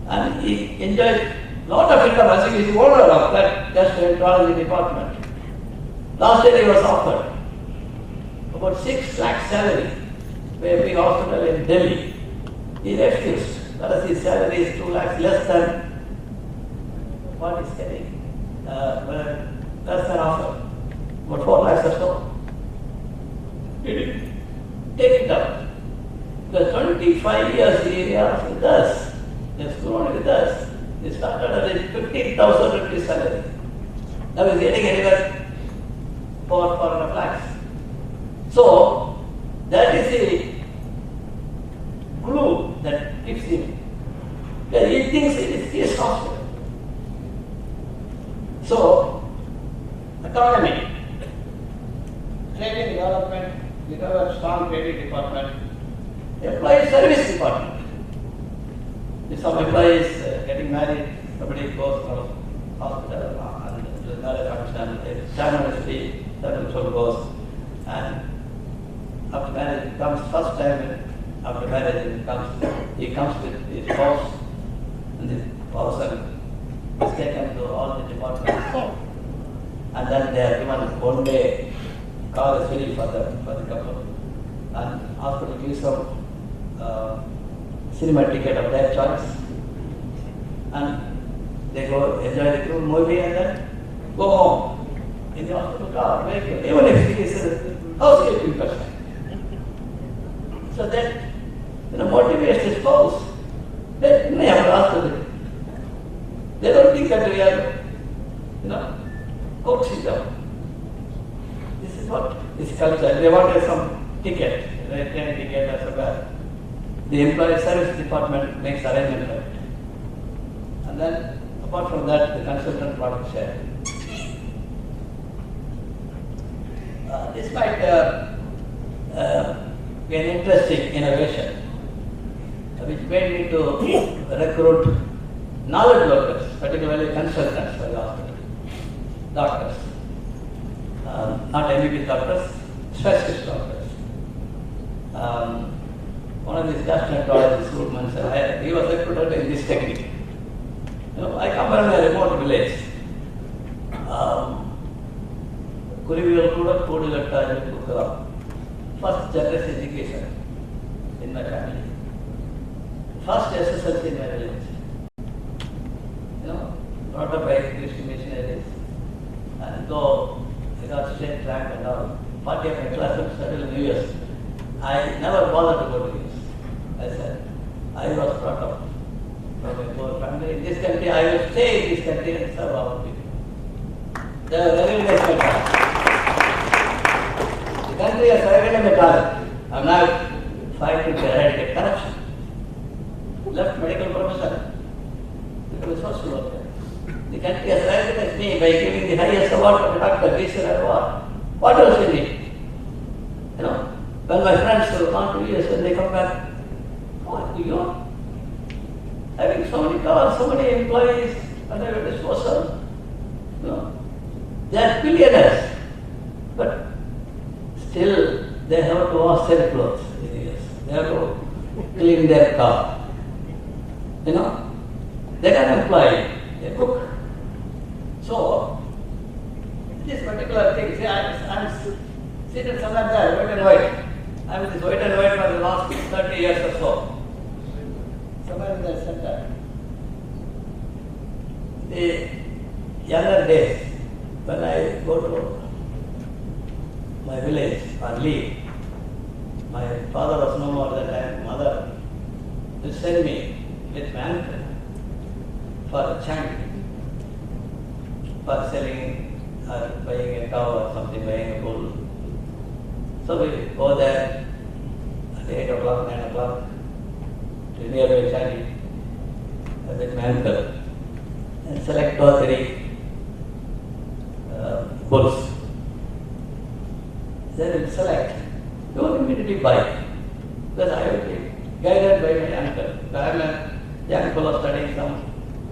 And he enjoyed a lot of income as he is the owner of that gastroenterology department. Last year he was offered about 6 lakh salary by a big hospital in Delhi. He refused, whereas his salary is 2 lakhs less than what he's getting, less than offer, about 4 lakhs or so. He didn't take it up. The 25 years he was with us, he has grown with us. He started at 15,000 rupees salary. Now he's getting anywhere 4.5 lakhs. So, that is the glue that keeps him. He thinks it is his hospital. So, autonomy, training development, we have a strong training department, employee service department. If some employee is getting married, somebody goes to the hospital and the marriage function, the ceremony, that also goes, and after marriage comes first time, after marriage he comes with his spouse, and the person is taken to all the departments, and then they are given one day car is free for the couple, and hospital gives them cinema ticket of their choice, and they go enjoy the movie and then go home in the hospital car, vehicle, even if it is a housekeeping person. So that motivates the spouse. They don't think that we are, coaxing them. This is what is culture. They wanted some ticket, training ticket or somewhere. The employee service department makes arrangement for it. And then, apart from that, the consultant profit share. This might be an interesting innovation, which made me to recruit knowledge workers, particularly consultants for the hospital, doctors, not MBBS doctors, specialist doctors. One of these gastroenterologists, he was recruited in this technique. I come from a remote village. First generation education in my family. First SSLC in my village. Brought up by Christian missionaries. And though I got state rank and all, party of my class was settled in the US. I never bothered to go to US. I said, I was brought up from a poor family. In this country, I will stay in this country and serve our people. They were very respectful. The country has survived in the talent. I'm now fighting to eradicate corruption. Left medical profession. become a social worker. The country has recognized me by giving the highest award for the doctor, Visa Award. What else you need? You know, when my friends have gone to US and they come back, what do you know? Having so many cars, so many employees at their disposal. You know, they are billionaires, but still they have to wash their clothes in the US. They have to clean their car. You know, they can employ a cook. So, this particular thing, see, I'm seated somewhere there, white and white. I'm with this white and white for the last 30 years or so. Somewhere in the center. The younger days, when I go to my village on leave, my father was no more at that time, mother will send me with my uncle for a chant, for selling or buying a cow or something, buying a bull. So we go there at 8 o'clock, 9 o'clock to nearby charity with my uncle and select 2 or 3 bulls. Then we select, don't immediately buy, because I will be guided by my uncle. I am a young fellow studying some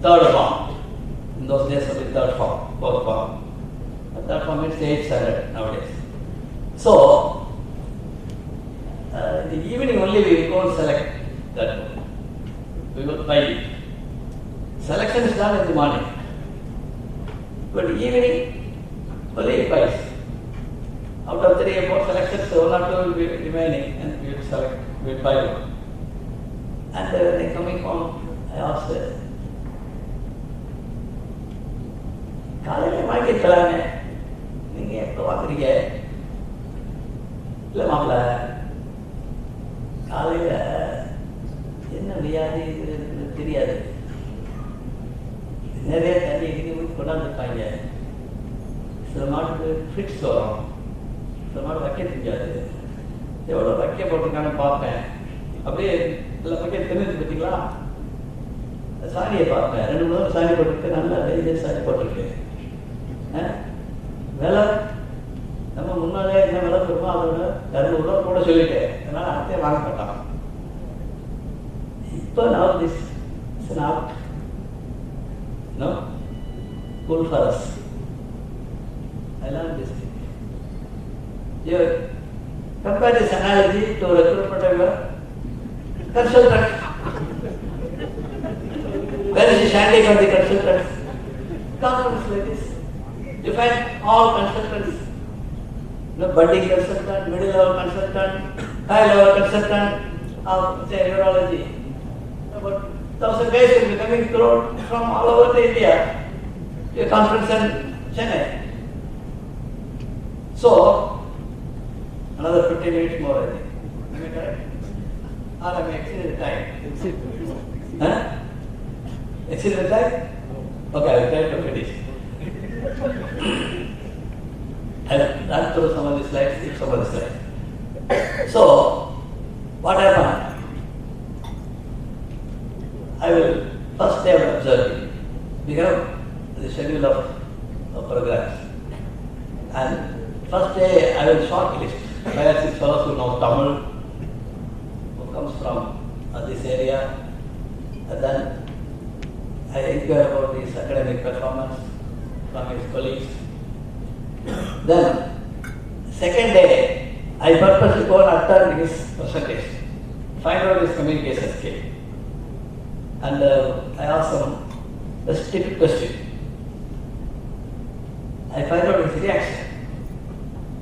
3rd form. In those days of the 3rd form, 4th form. The 3rd form means 8 standard nowadays. So, in the evening only we will go and select that book. We will buy it. Selection is done in the morning. But evening, only buys. Out of 3 or 4 selections, 1 or 2 will be remaining and we will select, we will buy one. And when they coming home, I asked her, காலையில் வாங்கிக்கலாமே, நீங்கள் எப்போ வாங்குறீங்க? இல்லை மாப்பிள்ள, காலையில் என்ன வியாதி இருக்குன்னு தெரியாது. நிறைய தண்ணி ஊற்றி கொண்டாந்துருப்பாங்க. சில மாட்டுக்கு ஃபிட்ஸ் வரும், சில மாடு வைக்க தெரியாது. எவ்வளோ வைக்க போட்டிருக்கான்னு பார்ப்பேன். அப்படியே இல்லை வைக்க தெரிஞ்சு பார்த்தீங்களா? சாரியை பார்ப்பேன். 2 3 தடவை சாரி போட்டுருக்கு, நல்லா வெளியே சாரி போட்டிருக்கு. விலை நம்ம முன்னாலே என்ன விலை கொடுப்போம், அதோட 200 ரூபா கூட சொல்லிட்டேன். அதனால அடுத்தே வாங்க மாட்டான். இப்போ now this is not cool for us. I learned this thing. You compare this analogy to recruitment of your consultant. Where is the standing of the consultant? Caucus like this. You find all consultants, budding consultant, middle level consultant, high level consultant of say urology. About 1,000 guys will be coming through from all over the India to a conference in Chennai. So, another 15 minutes more, I think. Am I correct? Or am I exceeded the time? Exceeded the time? Okay, I will try to finish. I will run through some of the slides, skip some of the slides. So, what happened? I will first day observe. We have the schedule of programs. And first day I will shortlist 5 or 6 fellows who know Tamil, who comes from this area. And then I inquire about his academic performance from his colleagues. Then, second day, I purposely go and attend his presentation, find out his communication skill. And I ask him a stupid question. I find out his reaction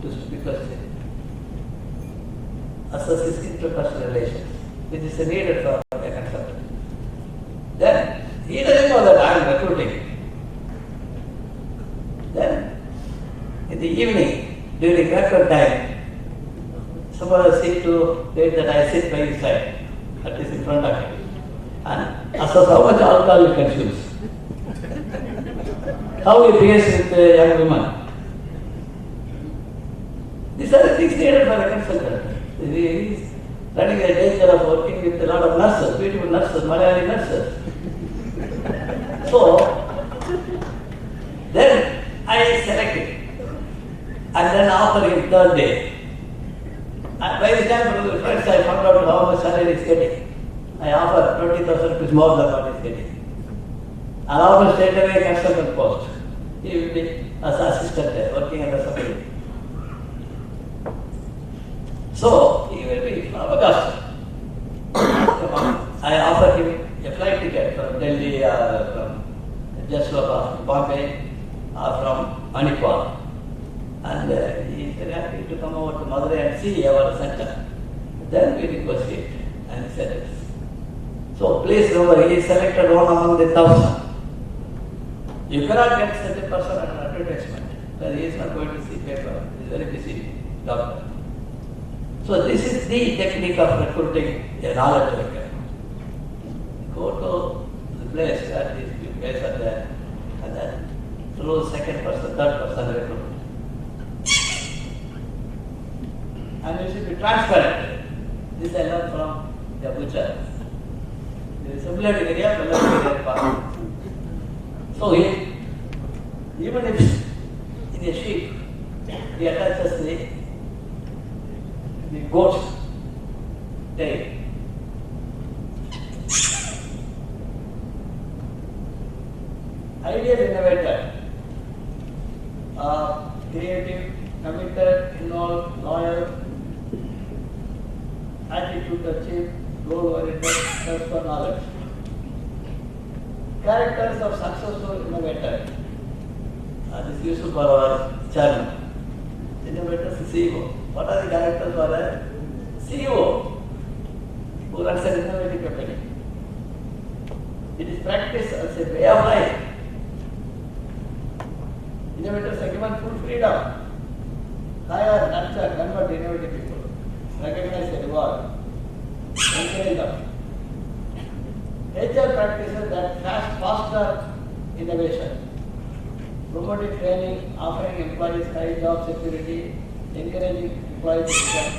to stupid question. Assess his interpersonal relations, which is needed for a consultant. Then, he doesn't know that I am recruiting. Then, in the evening, during breakfast time, somebody seemed to wait that I sit by his side, at least in front of him, and assess how much alcohol he consumes, how he behaves with young women. These are the things needed for a consultant. He is running the danger of working with a lot of nurses, beautiful nurses, Malayali nurses. third day. And by the time, friends, I found out how much salary is getting. I offer 20,000 rupees more than what he's getting. And offer straight away a consultant post. He will be as assistant there, working under somebody. So, he will be flabbergasted. I offered him a flight ticket from Delhi or from just from Bombay or from Manipur. And he is very happy to come over to Madurai and see our center. Then we negotiate and set it. So please remember, he is selected one among the 1,000. You cannot get such a person at an advertisement, but he is not going to see paper. He is a very busy doctor. So this is the technique of recruiting a knowledge worker. Go to the place where these guys are there, and then through second person, third person recruit. And you should be transparent. This I learned from the butcher. There is similarity area, similarity part. So even if in a sheep, he attaches the goat's tail. Ideal innovator, creative, committed, involved, loyal, attitude to achieve, goal-oriented, thirst for knowledge. Characters of successful innovator. This is useful for our chairman. Innovators is CEO. What are the characters for a CEO who runs an innovative company? It is practiced as a way of life. Innovators are given full freedom. Hire, nurture, convert innovative people. Recognize the reward. Encourage them. HR practices that foster innovation. Promoting training, offering employees high job security, encouraging employees to return.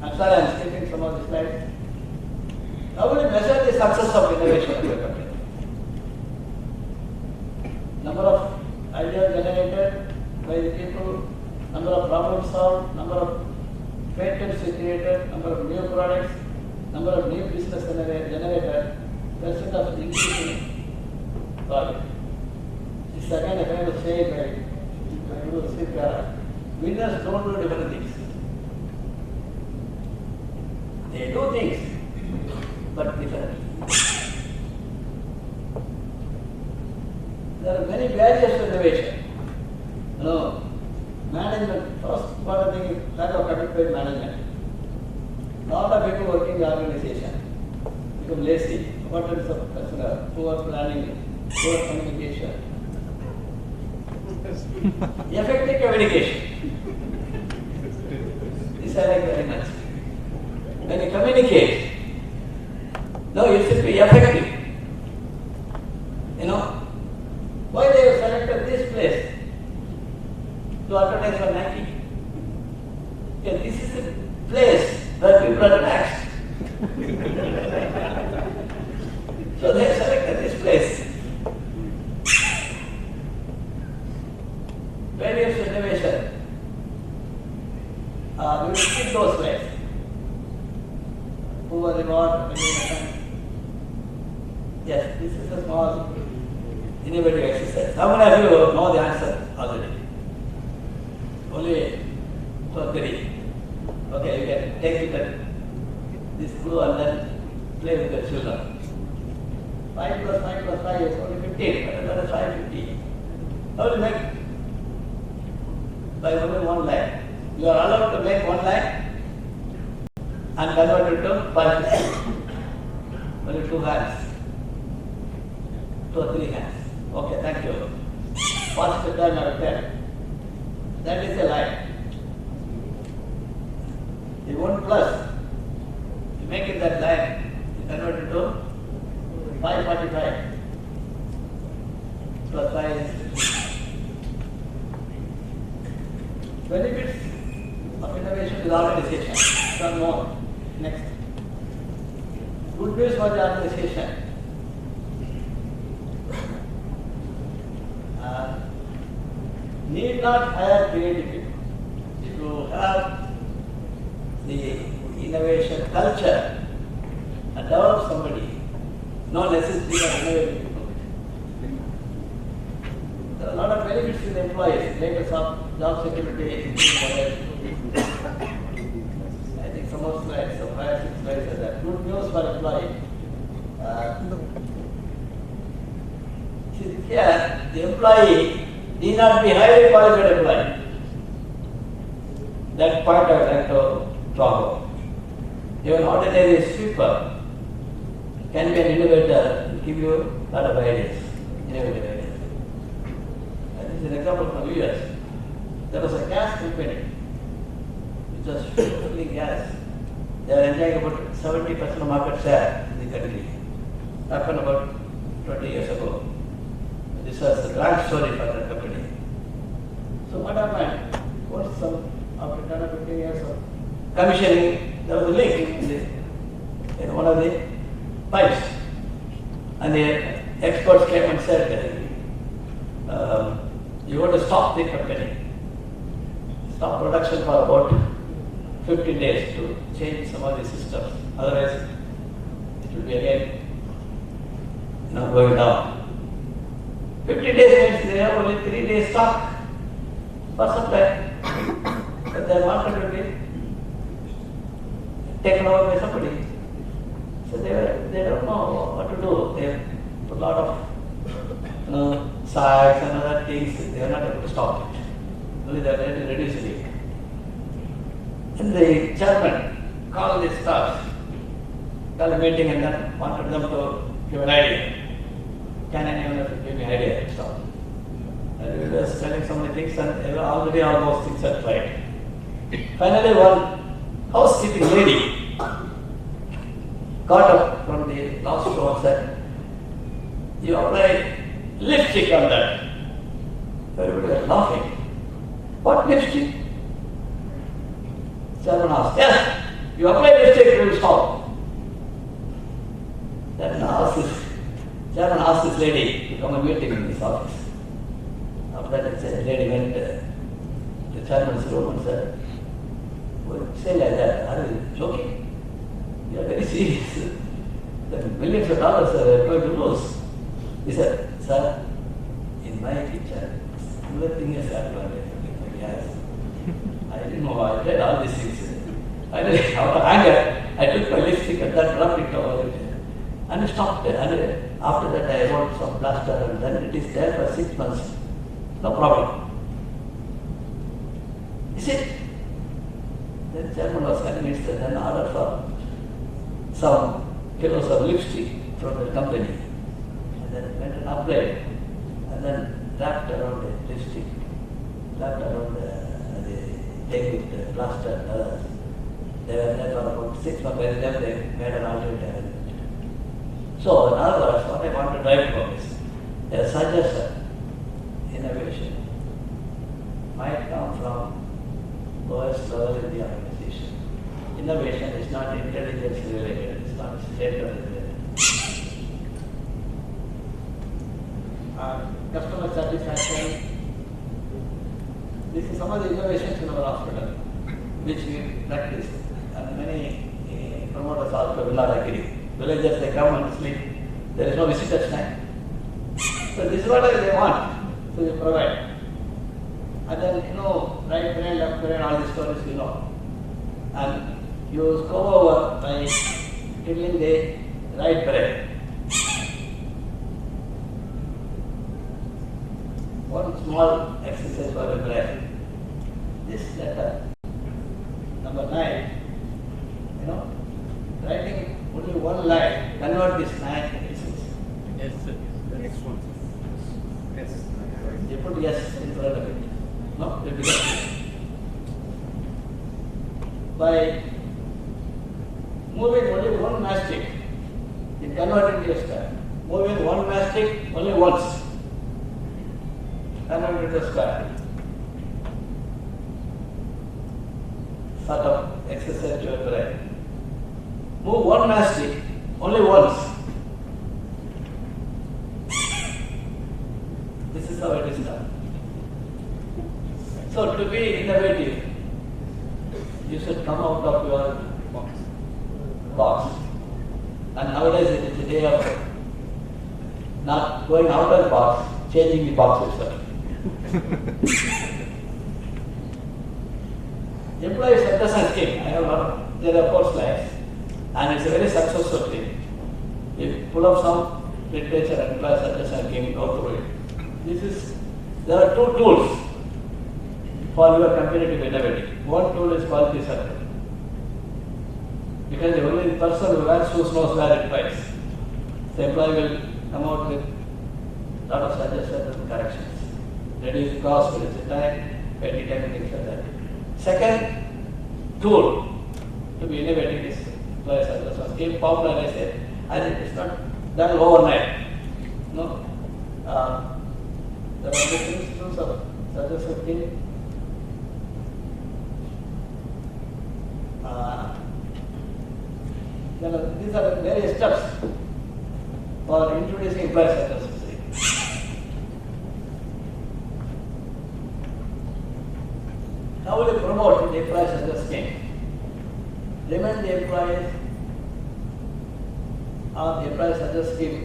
I'm sorry, I'm skipping some of the slides. How will you measure the success of innovation in your company? Number of ideas generated by the people, number of problems solved, number of patents created, number of new products, number of new business generated, percent of increasing profit. This is again a kind of saying by Guru Sripara. Winners don't do different things. They do things, but differently. There are many barriers to innovation. Management, first important thing is lack of commitment management. Lot of people working in the organization become lazy, abundance of personnel, poor planning, poor communication. Effective communication. This I like very much. When you communicate, no, you should be effective. Why they have selected this place to advertise for Nike? Okay, this is the place where people are relaxed. So they have selected this place. Barriers to innovation. We will skip those slides. Who was reward? Yes, this is a small innovative exercise. How many of you know the answer already? Only 3. Okay, you can take it at this clue and then play with the children. 5 plus 5 plus 5 is only 15, but another 550. How will you make? By only one line. You are allowed to make one line and convert it to 550. Only 2 hands. 2 or 3 hands. Okay, thank you. What's the time out of 10? That is a line. The 1 plus, you make it that line, you convert it to 545 plus 5 is 50. Benefits of innovation with organization. Some more. Next. Good news for the organization. Need not hire creative people. have the innovation culture and develop somebody, no necessity of innovating people. There are a lot of benefits to the employees, greater job security, I think some more slides, some 5-6 slides are there. Good news for employee. Here, the employee need not be highly qualified employee. That point I would like to talk about. Even ordinary sweeper can be an innovator and give you a lot of ideas, innovative ideas. And this is an example from US. There was a gas company which was filling gas. They were enjoying about 70% of market share in the country. Happened about 20 years ago. This was a grand story for that company. So what happened? After 10 or 15 years of commissioning, there was a leak in one of the pipes. And the experts came and said, you want to stop the company. Stop production for about 15 days to change some of the systems. Otherwise, it will be again going down. 50 days means they have only 3 days stock for supply. But their market will be taken over by somebody. So they don't know what to do. They put a lot of sites and other things. They are not able to stop it. Only they are able to reduce the leak. And the chairman called the staff, called a meeting and then wanted them to give an idea. Can anyone give me an idea to stop? And we were telling so many things and already all those things are tried. Finally, one housekeeping lady got up from the last floor and said, you apply lipstick on that. Everybody was laughing. What lipstick? Chairman asked, yes, you apply lipstick, it will stop. Then Chairman asked this lady to come and meet him in his office. After that, the lady went to the chairman's room and said, well, say like that, are you joking? You are very serious. The millions of dollars are going to lose. He said, sir, in my kitchen, similar thing has happened. Yes. I didn't know, I read all these things. Finally, out of anger, I took my lipstick and then rubbed it over it. And I stopped it. And after that, I wrote some plaster and then it is there for 6 months. No problem. You see, the chairman was convinced and then ordered for some kilos of lipstick from the company. And then went and applied and then wrapped around the lipstick, wrapped around the take with the plaster and others. They were there for about 6 months. By the time they made an alternate. So, in other words, what I want to drive from is a suggestion, innovation, might come from lowest level in the organization. Innovation is not intelligence related, it's not status related. Customer satisfaction. This is some of the innovations in our hospital, which we practice, and many promoters also will not agree. Villagers, they come and sleep. There is no visitor's time. So this is what they want. So we provide. And then, right brain, left brain, all these stories, And you go over by tilling the right brain. One small exercise for the brain. This letter, number 9, writing only one line, convert this 9 pieces. Yes, sir. The next one. Yes. You put yes in front of it. No? It becomes by moving only one mastic, it converted into a square. Moving one mastic only once, converted into a square. Sort of exercise to your brain. Move one mastic only once. This is how it is done. So to be innovative, you should come out of your box. And nowadays it is the day of not going out of the box, changing the box itself. Employee succession scheme, I have not, there are 4 slides, and it's a very successful thing. If you pull up some literature and employee succession scheme, go through it. There are 2 tools for your company to be innovative. One tool is quality circle. Because the only person who wears shoes knows where it bites. The employee will come out with a lot of suggestions and corrections. Reduce the cost, reduce the time, petty time, things like that. Second tool to be innovative is employee succession scheme. Popular, I say, and it's not done overnight. No. There are different institutes of succession scheme. These are various steps for introducing employee succession scheme. How will you promote the employee success scheme? Remind the employees of the employee success scheme,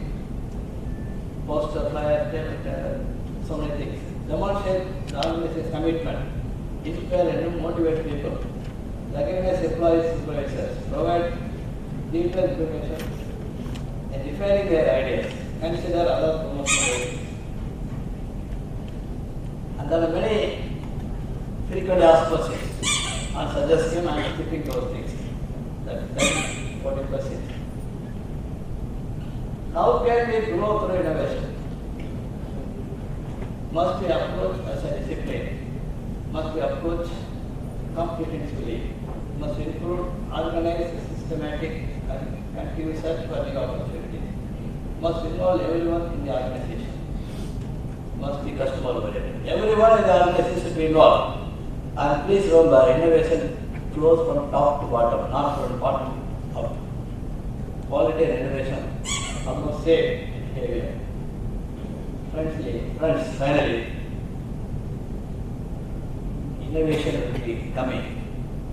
poster, flyer, table, so many things. Demonstrate the organization's commitment, inspire and motivate people, recognize employees' supervisors, provide detailed information, and defining their ideas, consider other promotional ways. And there are many frequently asked questions on such scheme and keeping those things. That is 40%. How can we grow through innovation? Must be approached as a discipline. Must be approached comprehensively. Must improve, organize, systematic, and active search for new opportunities. Must involve everyone in the organization. Must be customer oriented. Everyone in the organization should be involved. And please remember, innovation flows from top to bottom, not from bottom up. Quality and innovation almost same behavior. Friends, finally, innovation will be coming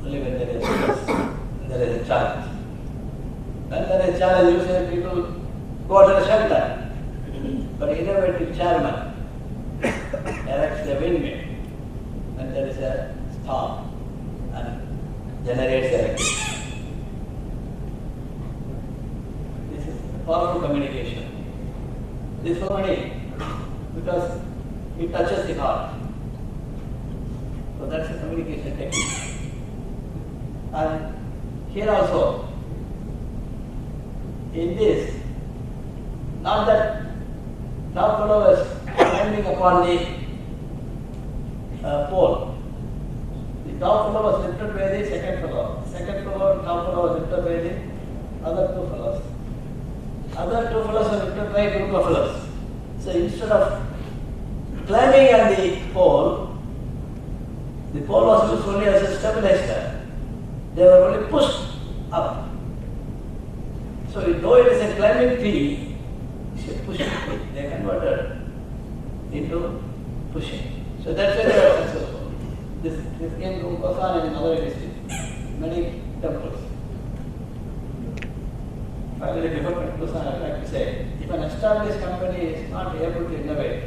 only when there is a challenge. When there is a challenge, usually people go to the shelter. But innovative chairman erects the windmill when there is a storm and generates electricity. This is powerful communication. This is so many because it touches the heart. So that's a communication technique. And here also, in this, not that top fellow is climbing upon the pole. The top fellow was lifted by the second fellow. Second fellow and top fellow was lifted by the other 2 fellows. Other 2 fellows were lifted by a group of fellows. So instead of climbing on the pole was used only as a stabilizer. They were only pushed up. So though it is a climbing tree, it's a pushing tree. They converted into pushing. So that's why they are successful. This game goes on in other districts, many temples. Finally, before conclusion, I would like to say, if an established company is not able to innovate,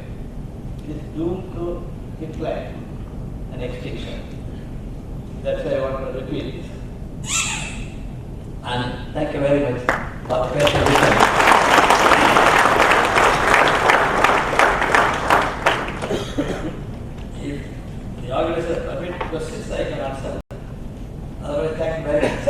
it is doomed to decline and extinction. That's why I want to repeat this. And thank you very much for patient listening. If the organizer permit questions, I can answer. Otherwise, thank you very much.